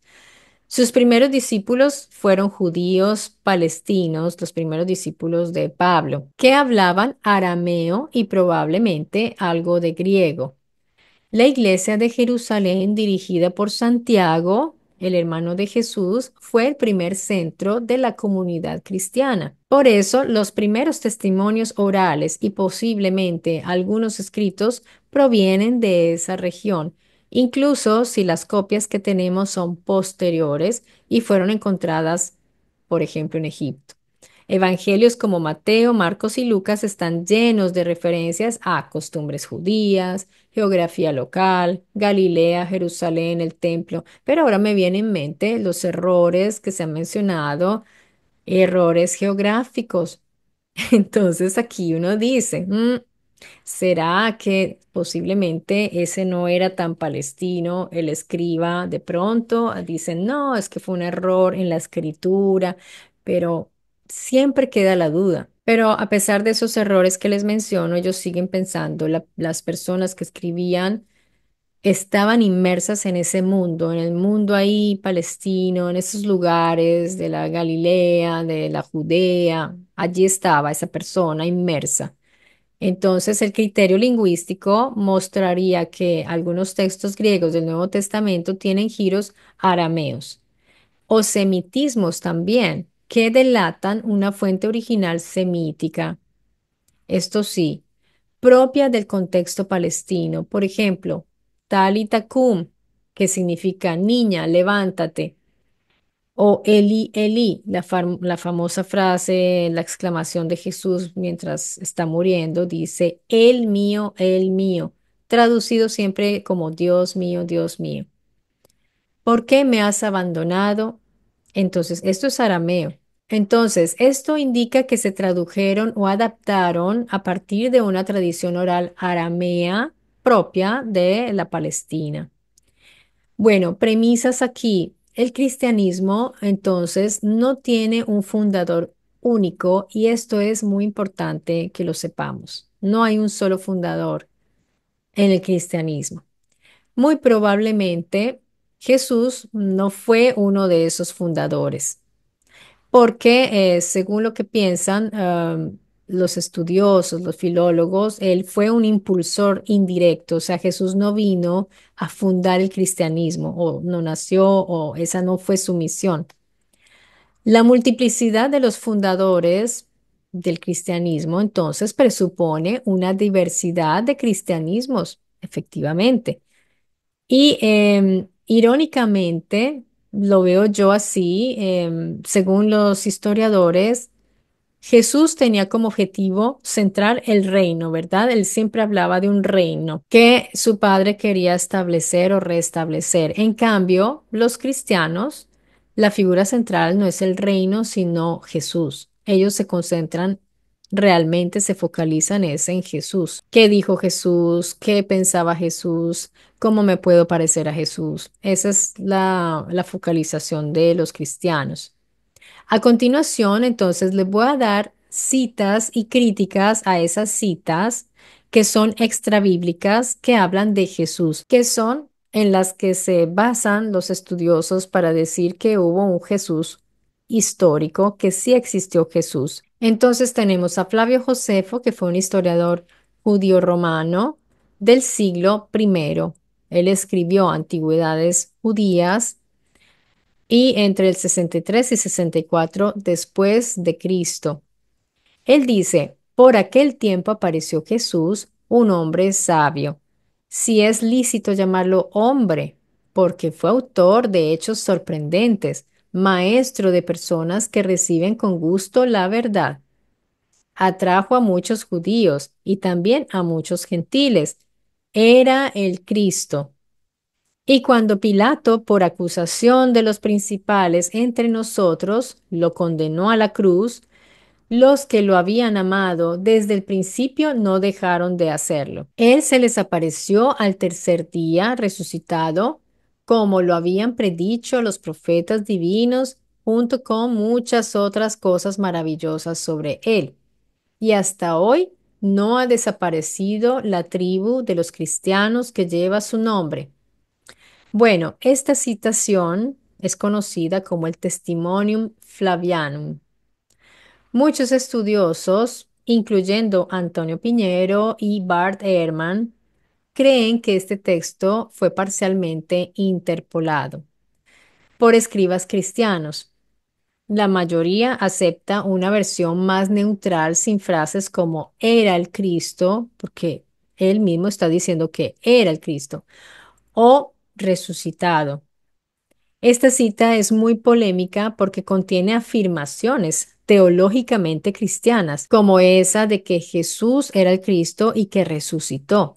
Sus primeros discípulos fueron judíos palestinos, los primeros discípulos de Pablo, que hablaban arameo y probablemente algo de griego. La iglesia de Jerusalén, dirigida por Santiago, el hermano de Jesús, fue el primer centro de la comunidad cristiana. Por eso, los primeros testimonios orales y posiblemente algunos escritos provienen de esa región, incluso si las copias que tenemos son posteriores y fueron encontradas, por ejemplo, en Egipto. Evangelios como Mateo, Marcos y Lucas están llenos de referencias a costumbres judías, geografía local, Galilea, Jerusalén, el templo, pero ahora me vienen en mente los errores que se han mencionado, errores geográficos. Entonces aquí uno dice, ¿será que posiblemente ese no era tan palestino el escriba? De pronto dicen, no, es que fue un error en la escritura, pero siempre queda la duda. Pero a pesar de esos errores que les menciono, ellos siguen pensando, las personas que escribían estaban inmersas en ese mundo, en el mundo ahí palestino, en esos lugares de la Galilea, de la Judea. Allí estaba esa persona inmersa. Entonces, el criterio lingüístico mostraría que algunos textos griegos del Nuevo Testamento tienen giros arameos o semitismos también, que delatan una fuente original semítica. Esto sí, propia del contexto palestino. Por ejemplo, Talita Kum, que significa niña, levántate. O Eli, Eli, la famosa frase, la exclamación de Jesús mientras está muriendo, dice, el mío, traducido siempre como Dios mío, Dios mío. ¿Por qué me has abandonado? Entonces, esto es arameo. Entonces, esto indica que se tradujeron o adaptaron a partir de una tradición oral aramea propia de la Palestina. Bueno, premisas aquí. El cristianismo, entonces, no tiene un fundador único y esto es muy importante que lo sepamos. No hay un solo fundador en el cristianismo. Muy probablemente Jesús no fue uno de esos fundadores, porque según lo que piensan los estudiosos, los filólogos, él fue un impulsor indirecto, o sea, Jesús no vino a fundar el cristianismo, o no nació, o esa no fue su misión. La multiplicidad de los fundadores del cristianismo entonces presupone una diversidad de cristianismos, efectivamente. Y irónicamente, lo veo yo así, según los historiadores, Jesús tenía como objetivo centrar el reino, ¿verdad? Él siempre hablaba de un reino que su padre quería establecer o restablecer. En cambio, los cristianos, la figura central no es el reino, sino Jesús. Ellos se concentran, realmente se focalizan es en Jesús. ¿Qué dijo Jesús? ¿Qué pensaba Jesús? ¿Cómo me puedo parecer a Jesús? Esa es la focalización de los cristianos. A continuación, entonces, les voy a dar citas y críticas a esas citas que son extrabíblicas, que hablan de Jesús, que son en las que se basan los estudiosos para decir que hubo un Jesús histórico, que sí existió Jesús. Entonces tenemos a Flavio Josefo, que fue un historiador judío romano del siglo I. Él escribió Antigüedades judías y entre el 63 y 64 después de Cristo. Él dice, por aquel tiempo apareció Jesús, un hombre sabio, si es lícito llamarlo hombre, porque fue autor de hechos sorprendentes, maestro de personas que reciben con gusto la verdad. Atrajo a muchos judíos y también a muchos gentiles. Era el Cristo. Y cuando Pilato, por acusación de los principales entre nosotros, lo condenó a la cruz, los que lo habían amado desde el principio no dejaron de hacerlo. Él se les apareció al tercer día resucitado, como lo habían predicho los profetas divinos, junto con muchas otras cosas maravillosas sobre él. Y hasta hoy no ha desaparecido la tribu de los cristianos que lleva su nombre. Bueno, esta citación es conocida como el Testimonium Flavianum. Muchos estudiosos, incluyendo Antonio Piñero y Bart Ehrman, creen que este texto fue parcialmente interpolado por escribas cristianos. La mayoría acepta una versión más neutral sin frases como era el Cristo, porque él mismo está diciendo que era el Cristo, o resucitado. Esta cita es muy polémica porque contiene afirmaciones teológicamente cristianas, como esa de que Jesús era el Cristo y que resucitó,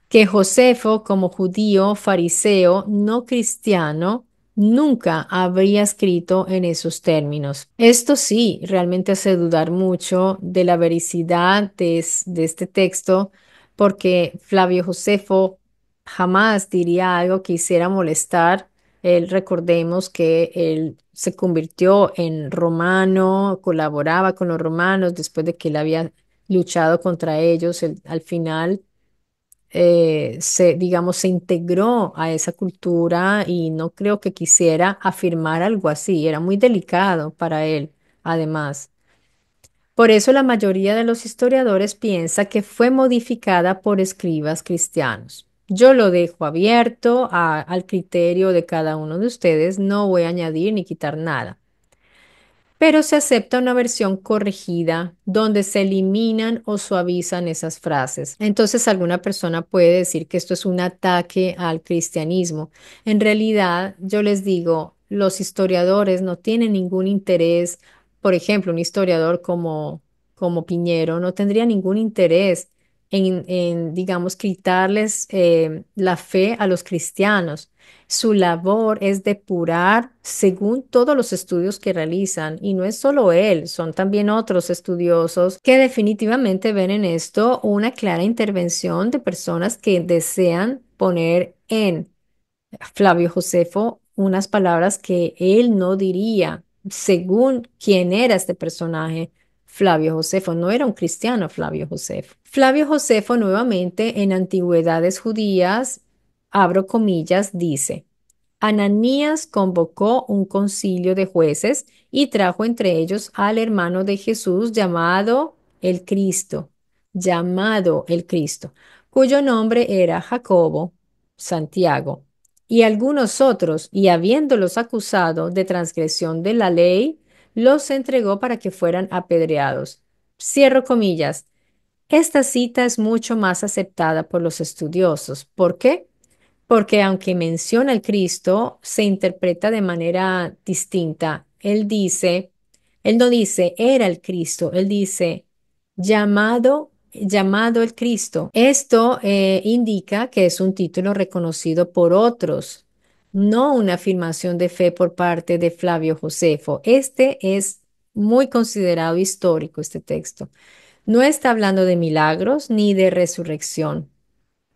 que Josefo, como judío, fariseo, no cristiano, nunca habría escrito en esos términos. Esto sí, realmente hace dudar mucho de la vericidad de este texto, porque Flavio Josefo jamás diría algo que hiciera molestar. Él, recordemos que él se convirtió en romano, colaboraba con los romanos después de que él había luchado contra ellos. Al final digamos, se integró a esa cultura y no creo que quisiera afirmar algo así. Era muy delicado para él, además. Por eso la mayoría de los historiadores piensa que fue modificada por escribas cristianos. Yo lo dejo abierto al criterio de cada uno de ustedes, no voy a añadir ni quitar nada, pero se acepta una versión corregida donde se eliminan o suavizan esas frases. Entonces, alguna persona puede decir que esto es un ataque al cristianismo. En realidad, yo les digo, los historiadores no tienen ningún interés. Por ejemplo, un historiador como Piñero no tendría ningún interés digamos, quitarles la fe a los cristianos. Su labor es depurar según todos los estudios que realizan. Y no es solo él, son también otros estudiosos que definitivamente ven en esto una clara intervención de personas que desean poner en Flavio Josefo unas palabras que él no diría, según quién era este personaje. Flavio Josefo no era un cristiano, Flavio Josefo. Flavio Josefo nuevamente en Antigüedades Judías, abro comillas, dice: Ananías convocó un concilio de jueces y trajo entre ellos al hermano de Jesús llamado el Cristo, cuyo nombre era Jacobo, Santiago, y algunos otros, y habiéndolos acusado de transgresión de la ley, los entregó para que fueran apedreados. Cierro comillas. Esta cita es mucho más aceptada por los estudiosos. ¿Por qué? Porque aunque menciona el Cristo, se interpreta de manera distinta. Él no dice era el Cristo, él dice llamado el Cristo. Esto indica que es un título reconocido por otros, no una afirmación de fe por parte de Flavio Josefo. Este es muy considerado histórico, este texto. No está hablando de milagros ni de resurrección.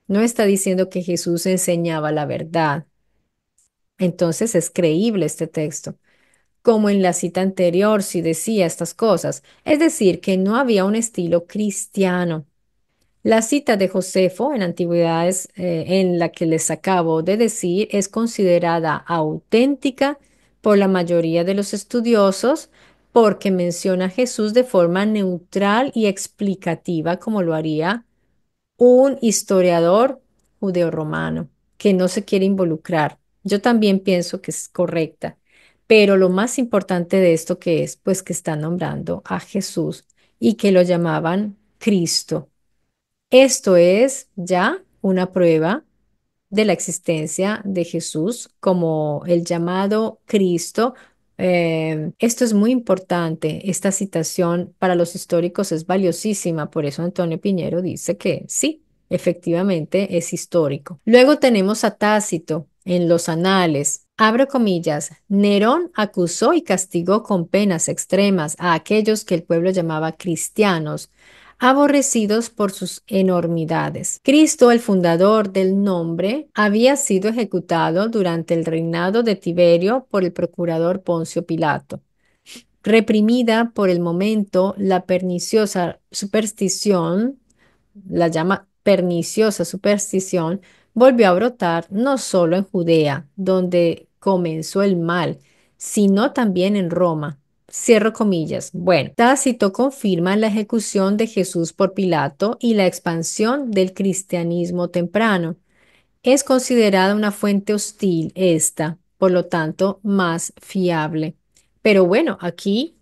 No está diciendo que Jesús enseñaba la verdad. Entonces es creíble este texto. Como en la cita anterior, si decía estas cosas. Es decir, que no había un estilo cristiano. La cita de Josefo en Antigüedades, en la que les acabo de decir, es considerada auténtica por la mayoría de los estudiosos porque menciona a Jesús de forma neutral y explicativa, como lo haría un historiador judeorromano que no se quiere involucrar. Yo también pienso que es correcta, pero lo más importante de esto que es, pues que está nombrando a Jesús y que lo llamaban Cristo. Esto es ya una prueba de la existencia de Jesús como el llamado Cristo. Esto es muy importante. Esta citación para los históricos es valiosísima. Por eso Antonio Piñero dice que sí, efectivamente es histórico. Luego tenemos a Tácito en los anales. Abro comillas, Nerón acusó y castigó con penas extremas a aquellos que el pueblo llamaba cristianos, aborrecidos por sus enormidades. Cristo, el fundador del nombre, había sido ejecutado durante el reinado de Tiberio por el procurador Poncio Pilato. Reprimida por el momento la perniciosa superstición, la llama perniciosa superstición, volvió a brotar no solo en Judea, donde comenzó el mal, sino también en Roma. Cierro comillas. Bueno, Tácito confirma la ejecución de Jesús por Pilato y la expansión del cristianismo temprano. Es considerada una fuente hostil esta, por lo tanto, más fiable. Pero bueno, aquí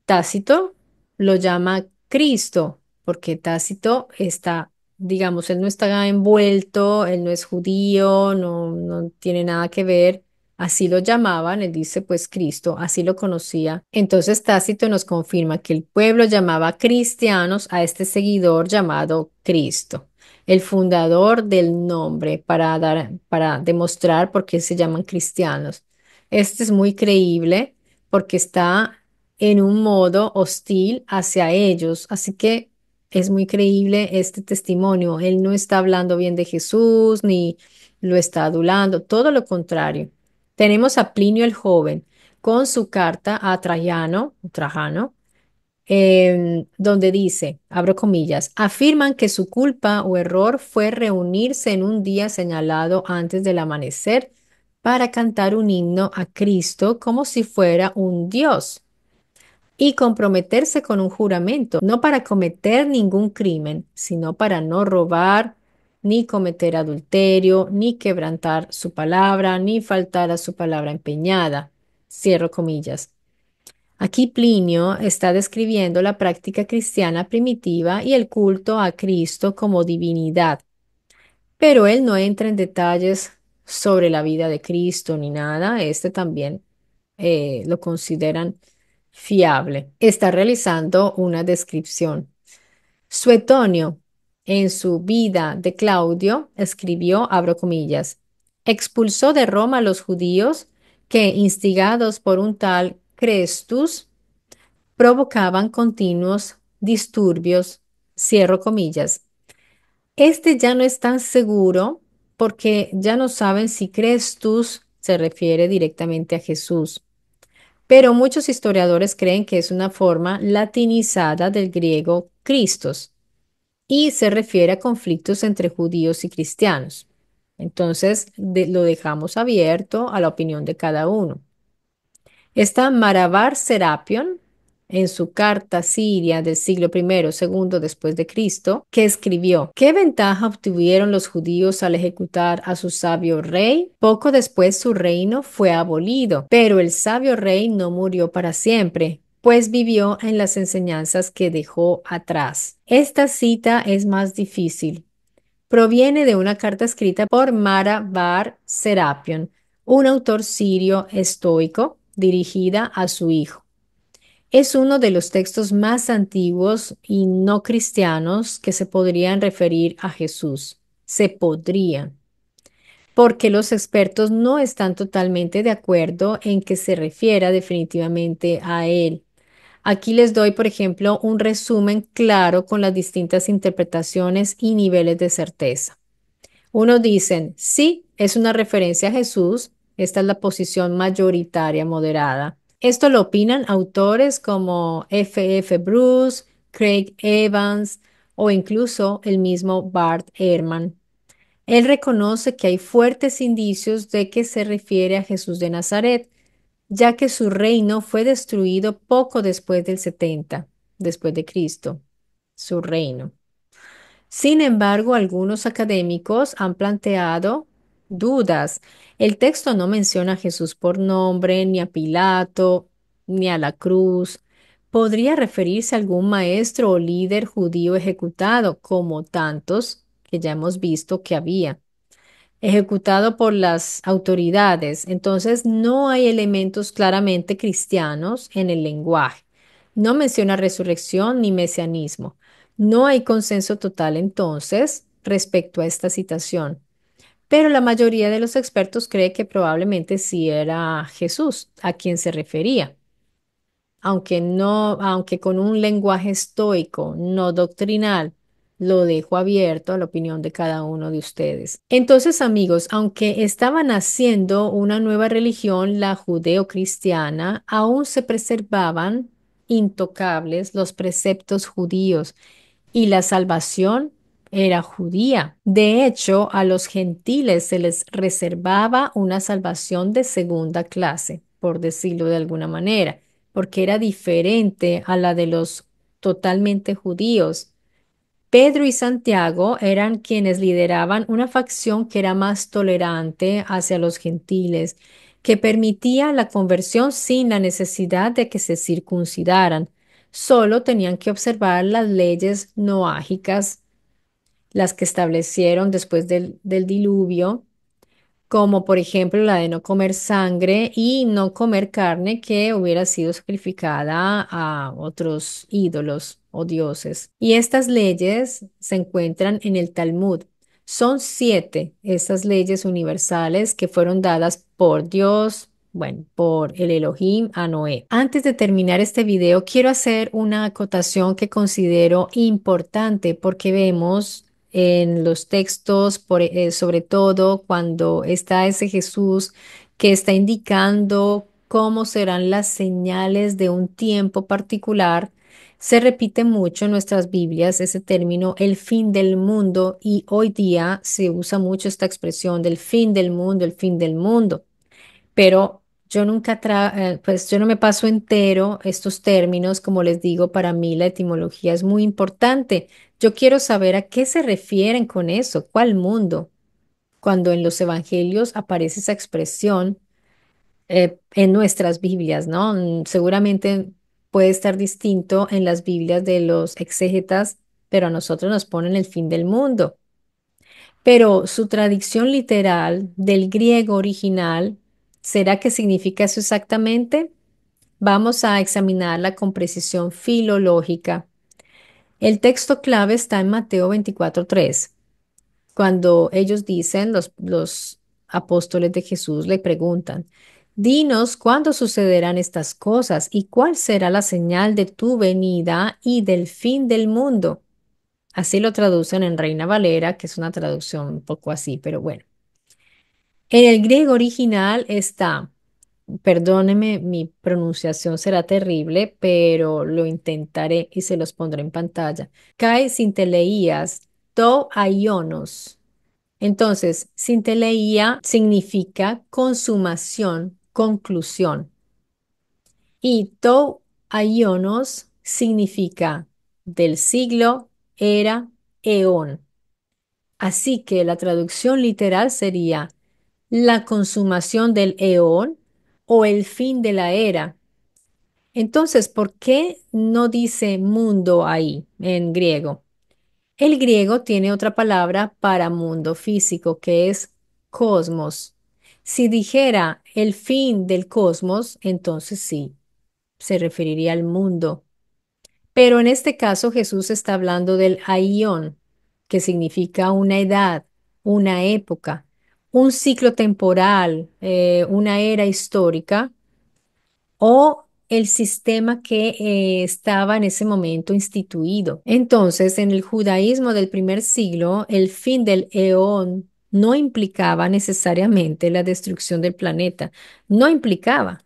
Tácito lo llama Cristo, porque Tácito está, digamos, él no está envuelto, él no es judío, no tiene nada que ver. Así lo llamaban, él dice pues Cristo, así lo conocía. Entonces Tácito nos confirma que el pueblo llamaba cristianos a este seguidor llamado Cristo, el fundador del nombre para demostrar por qué se llaman cristianos. Este es muy creíble porque está en un modo hostil hacia ellos, así que es muy creíble este testimonio. Él no está hablando bien de Jesús ni lo está adulando, todo lo contrario. Tenemos a Plinio el Joven con su carta a Trajano, donde dice, abro comillas, afirman que su culpa o error fue reunirse en un día señalado antes del amanecer para cantar un himno a Cristo como si fuera un dios y comprometerse con un juramento, no para cometer ningún crimen, sino para no robar, ni cometer adulterio, ni quebrantar su palabra, ni faltar a su palabra empeñada. Cierro comillas. Aquí Plinio está describiendo la práctica cristiana primitiva y el culto a Cristo como divinidad, pero él no entra en detalles sobre la vida de Cristo ni nada. Este también lo consideran fiable. Está realizando una descripción. Suetonio en su vida de Claudio, escribió, abro comillas, expulsó de Roma a los judíos que, instigados por un tal Crestus, provocaban continuos disturbios, cierro comillas. Este ya no es tan seguro porque ya no saben si Crestus se refiere directamente a Jesús, pero muchos historiadores creen que es una forma latinizada del griego Christos y se refiere a conflictos entre judíos y cristianos. Entonces, lo dejamos abierto a la opinión de cada uno. Está Maravar Serapion en su carta siria del siglo I, segundo después de Cristo, que escribió: ¿Qué ventaja obtuvieron los judíos al ejecutar a su sabio rey? Poco después su reino fue abolido, pero el sabio rey no murió para siempre, pues vivió en las enseñanzas que dejó atrás. Esta cita es más difícil. Proviene de una carta escrita por Mara Bar Serapion, un autor sirio estoico, dirigida a su hijo. Es uno de los textos más antiguos y no cristianos que se podrían referir a Jesús. Se podrían, porque los expertos no están totalmente de acuerdo en que se refiera definitivamente a él. Aquí les doy, por ejemplo, un resumen claro con las distintas interpretaciones y niveles de certeza. Unos dicen, sí, es una referencia a Jesús. Esta es la posición mayoritaria moderada. Esto lo opinan autores como F. F. Bruce, Craig Evans o incluso el mismo Bart Ehrman. Él reconoce que hay fuertes indicios de que se refiere a Jesús de Nazaret, ya que su reino fue destruido poco después del 70, después de Cristo. Su reino. Sin embargo, algunos académicos han planteado dudas. El texto no menciona a Jesús por nombre, ni a Pilato, ni a la cruz. Podría referirse a algún maestro o líder judío ejecutado, como tantos que ya hemos visto que había ejecutado por las autoridades. Entonces, no hay elementos claramente cristianos en el lenguaje. No menciona resurrección ni mesianismo. No hay consenso total entonces respecto a esta citación, pero la mayoría de los expertos cree que probablemente sí era Jesús a quien se refería, aunque con un lenguaje estoico, no doctrinal. Lo dejo abierto a la opinión de cada uno de ustedes. Entonces, amigos, aunque estaban haciendo una nueva religión, la judeocristiana, aún se preservaban intocables los preceptos judíos y la salvación era judía. De hecho, a los gentiles se les reservaba una salvación de segunda clase, por decirlo de alguna manera, porque era diferente a la de los totalmente judíos. Pedro y Santiago eran quienes lideraban una facción que era más tolerante hacia los gentiles, que permitía la conversión sin la necesidad de que se circuncidaran. Solo tenían que observar las leyes noágicas, las que establecieron después del diluvio, como por ejemplo la de no comer sangre y no comer carne que hubiera sido sacrificada a otros ídolos o dioses. Y estas leyes se encuentran en el Talmud. Son 7 estas leyes universales que fueron dadas por Dios, bueno, por el Elohim a Noé. Antes de terminar este video, quiero hacer una acotación que considero importante porque vemos en los textos, sobre todo cuando está ese Jesús que está indicando cómo serán las señales de un tiempo particular. Se repite mucho en nuestras Biblias ese término, el fin del mundo, y hoy día se usa mucho esta expresión del fin del mundo, el fin del mundo. Pero yo nunca pues yo no me paso entero estos términos, como les digo, para mí la etimología es muy importante. Yo quiero saber a qué se refieren con eso, cuál mundo, cuando en los evangelios aparece esa expresión en nuestras Biblias, ¿no? Seguramente puede estar distinto en las Biblias de los exégetas, pero a nosotros nos ponen el fin del mundo. Pero su traducción literal del griego original, ¿será que significa eso exactamente? Vamos a examinarla con precisión filológica. El texto clave está en Mateo 24:3. Cuando ellos dicen, los apóstoles de Jesús le preguntan, dinos cuándo sucederán estas cosas y cuál será la señal de tu venida y del fin del mundo. Así lo traducen en Reina Valera, que es una traducción un poco así, pero bueno. En el griego original está, perdóneme, mi pronunciación será terrible, pero lo intentaré y se los pondré en pantalla. Kai sinteleías, to aionos. Entonces, sinteleía significa consumación, conclusión. Y to aionos significa del siglo, era, eón. Así que la traducción literal sería la consumación del eón o el fin de la era. Entonces, ¿por qué no dice mundo ahí en griego? El griego tiene otra palabra para mundo físico que es cosmos. Si dijera el fin del cosmos, entonces sí, se referiría al mundo. Pero en este caso Jesús está hablando del aión, que significa una edad, una época, un ciclo temporal, una era histórica o el sistema que estaba en ese momento instituido. Entonces, en el judaísmo del primer siglo, el fin del eón no implicaba necesariamente la destrucción del planeta, no implicaba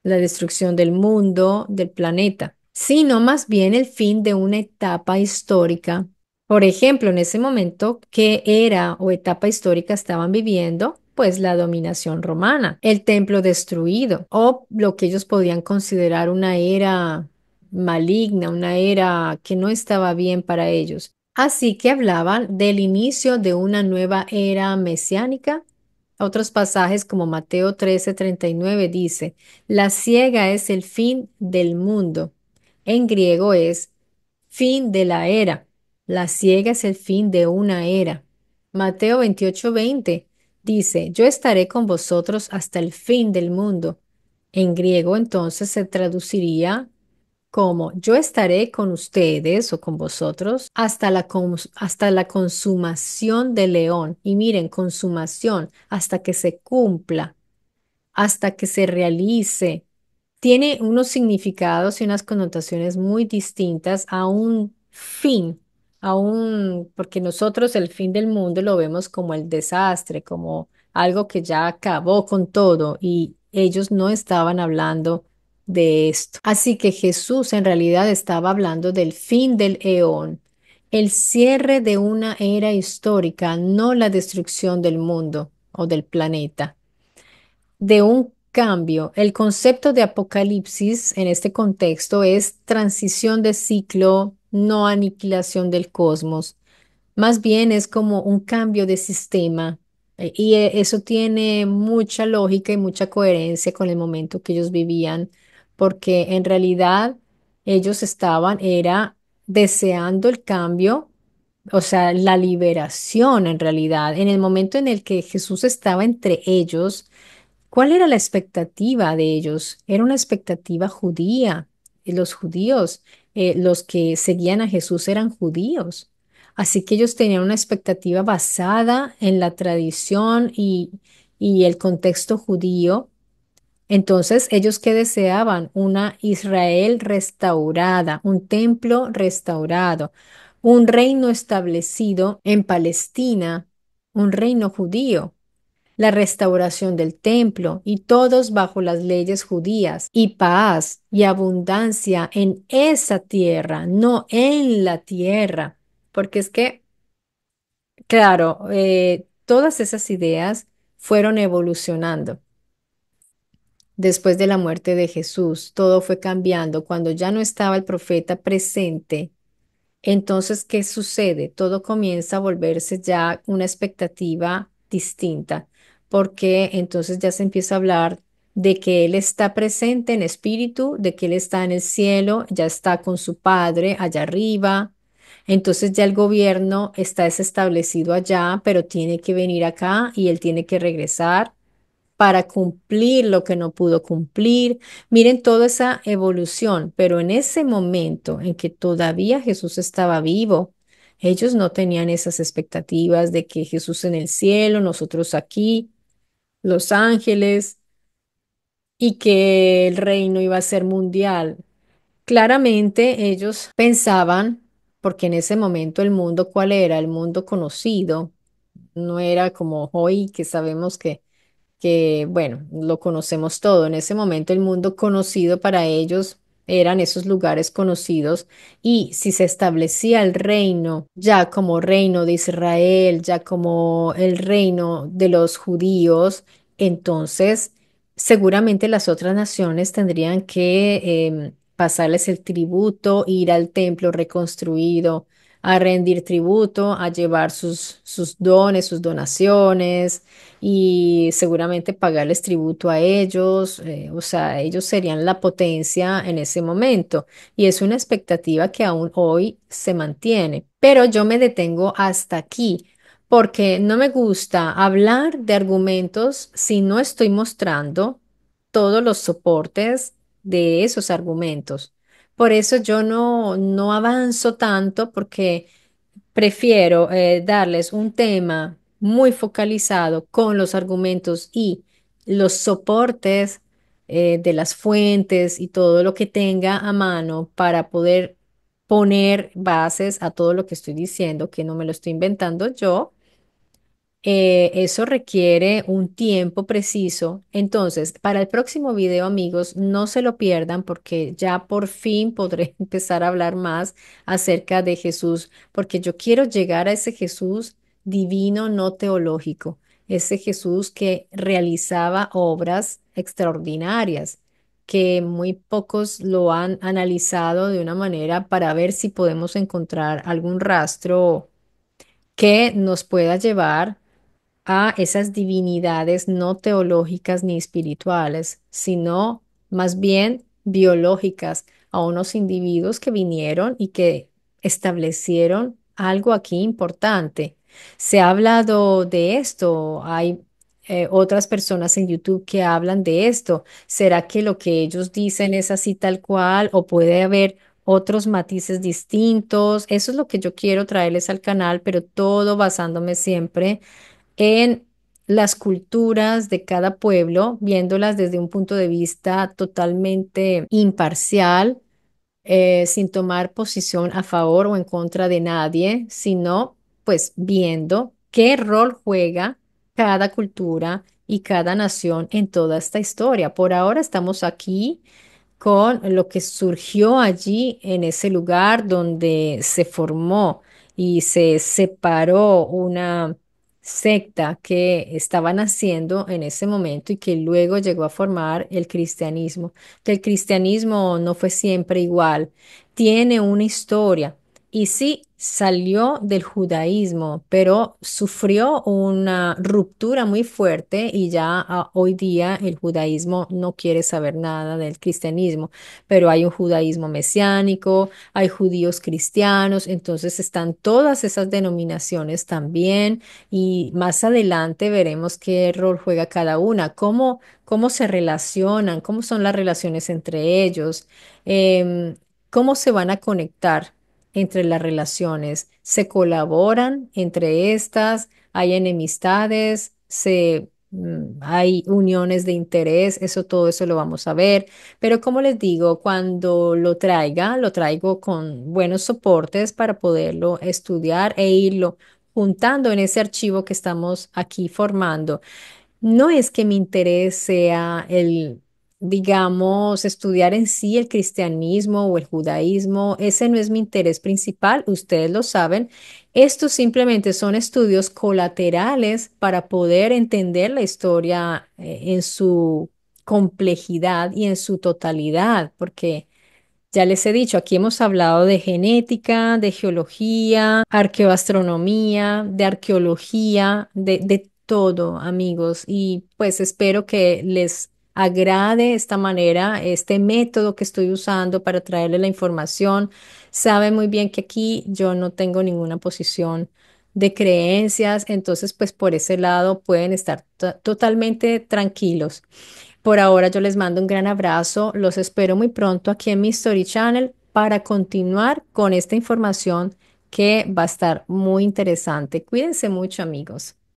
la destrucción del mundo, del planeta, sino más bien el fin de una etapa histórica. Por ejemplo, en ese momento, ¿qué era o etapa histórica estaban viviendo? Pues la dominación romana, el templo destruido o lo que ellos podían considerar una era maligna, una era que no estaba bien para ellos. Así que hablaban del inicio de una nueva era mesiánica. Otros pasajes como Mateo 13:39 dice, la ciega es el fin del mundo. En griego es fin de la era. La ciega es el fin de una era. Mateo 28:20 dice, yo estaré con vosotros hasta el fin del mundo. En griego entonces se traduciría como yo estaré con ustedes o con vosotros hasta la consumación del león. Y miren, consumación, hasta que se cumpla, hasta que se realice. Tiene unos significados y unas connotaciones muy distintas a un fin, porque nosotros el fin del mundo lo vemos como el desastre, como algo que ya acabó con todo y ellos no estaban hablando de esto. Así que Jesús en realidad estaba hablando del fin del eón, el cierre de una era histórica, no la destrucción del mundo o del planeta de un cambio. El concepto de apocalipsis en este contexto es transición de ciclo, no aniquilación del cosmos. Más bien es como un cambio de sistema. Eso tiene mucha lógica y mucha coherencia con el momento que ellos vivían, porque en realidad ellos era deseando el cambio, o sea, la liberación en realidad. En el momento en el que Jesús estaba entre ellos, ¿cuál era la expectativa de ellos? Era una expectativa judía. Y los judíos, los que seguían a Jesús eran judíos. Así que ellos tenían una expectativa basada en la tradición y el contexto judío. Entonces, ellos que deseaban una Israel restaurada, un templo restaurado, un reino establecido en Palestina, un reino judío, la restauración del templo y todos bajo las leyes judías y paz y abundancia en esa tierra, no en la tierra. Porque es que, claro, todas esas ideas fueron evolucionando. Después de la muerte de Jesús, todo fue cambiando. Cuando ya no estaba el profeta presente, entonces, ¿qué sucede? Todo comienza a volverse ya una expectativa distinta, porque entonces ya se empieza a hablar de que Él está presente en espíritu, de que Él está en el cielo, ya está con su Padre allá arriba. Entonces ya el gobierno está establecido allá, pero tiene que venir acá y Él tiene que regresar. para cumplir lo que no pudo cumplir. Miren toda esa evolución, pero en ese momento en que todavía Jesús estaba vivo, ellos no tenían esas expectativas de que Jesús en el cielo, nosotros aquí, los ángeles, y que el reino iba a ser mundial. Claramente ellos pensaban, porque en ese momento el mundo, ¿cuál era? El mundo conocido, no era como hoy que sabemos bueno, lo conocemos todo. En ese momento el mundo conocido para ellos eran esos lugares conocidos y si se establecía el reino ya como reino de Israel, ya como el reino de los judíos, entonces seguramente las otras naciones tendrían que pasarles el tributo, ir al templo reconstruido a rendir tributo, a llevar sus dones, sus donaciones y seguramente pagarles tributo a ellos, o sea, ellos serían la potencia en ese momento y es una expectativa que aún hoy se mantiene, pero yo me detengo hasta aquí porque no me gusta hablar de argumentos si no estoy mostrando todos los soportes de esos argumentos. Por eso yo no avanzo tanto porque prefiero darles un tema muy focalizado con los argumentos y los soportes de las fuentes y todo lo que tenga a mano para poder poner bases a todo lo que estoy diciendo, que no me lo estoy inventando yo. Eso requiere un tiempo preciso. Entonces, para el próximo video, amigos, no se lo pierdan porque ya por fin podré empezar a hablar más acerca de Jesús, porque yo quiero llegar a ese Jesús divino, no teológico, ese Jesús que realizaba obras extraordinarias, que muy pocos lo han analizado de una manera para ver si podemos encontrar algún rastro que nos pueda llevar a esas divinidades no teológicas ni espirituales, sino más bien biológicas, a unos individuos que vinieron y que establecieron algo aquí importante. Se ha hablado de esto, hay otras personas en YouTube que hablan de esto. ¿Será que lo que ellos dicen es así tal cual o puede haber otros matices distintos? Eso es lo que yo quiero traerles al canal, pero todo basándome siempre en las culturas de cada pueblo, viéndolas desde un punto de vista totalmente imparcial, sin tomar posición a favor o en contra de nadie, sino pues viendo qué rol juega cada cultura y cada nación en toda esta historia. Por ahora estamos aquí con lo que surgió allí en ese lugar donde se formó y se separó una secta que estaba naciendo en ese momento y que luego llegó a formar el cristianismo. Que el cristianismo no fue siempre igual, tiene una historia. Y sí, salió del judaísmo, pero sufrió una ruptura muy fuerte y ya hoy día el judaísmo no quiere saber nada del cristianismo, pero hay un judaísmo mesiánico, hay judíos cristianos, entonces están todas esas denominaciones también y más adelante veremos qué rol juega cada una, cómo se relacionan, cómo son las relaciones entre ellos, em, cómo se van a conectar entre las relaciones. Se colaboran entre estas, hay enemistades, hay uniones de interés, eso todo eso lo vamos a ver. Pero como les digo, cuando lo traiga, lo traigo con buenos soportes para poderlo estudiar e irlo juntando en ese archivo que estamos aquí formando. No es que mi interés sea digamos, estudiar en sí el cristianismo o el judaísmo. Ese no es mi interés principal, ustedes lo saben. Estos simplemente son estudios colaterales para poder entender la historia, en su complejidad y en su totalidad, porque ya les he dicho, aquí hemos hablado de genética, de geología, arqueoastronomía, de arqueología, de todo, amigos. Y pues espero que les agrade esta manera, este método que estoy usando para traerles la información. Saben muy bien que aquí yo no tengo ninguna posición de creencias, entonces pues por ese lado pueden estar totalmente tranquilos. Por ahora yo les mando un gran abrazo, los espero muy pronto aquí en mi Story Channel para continuar con esta información que va a estar muy interesante. Cuídense mucho, amigos.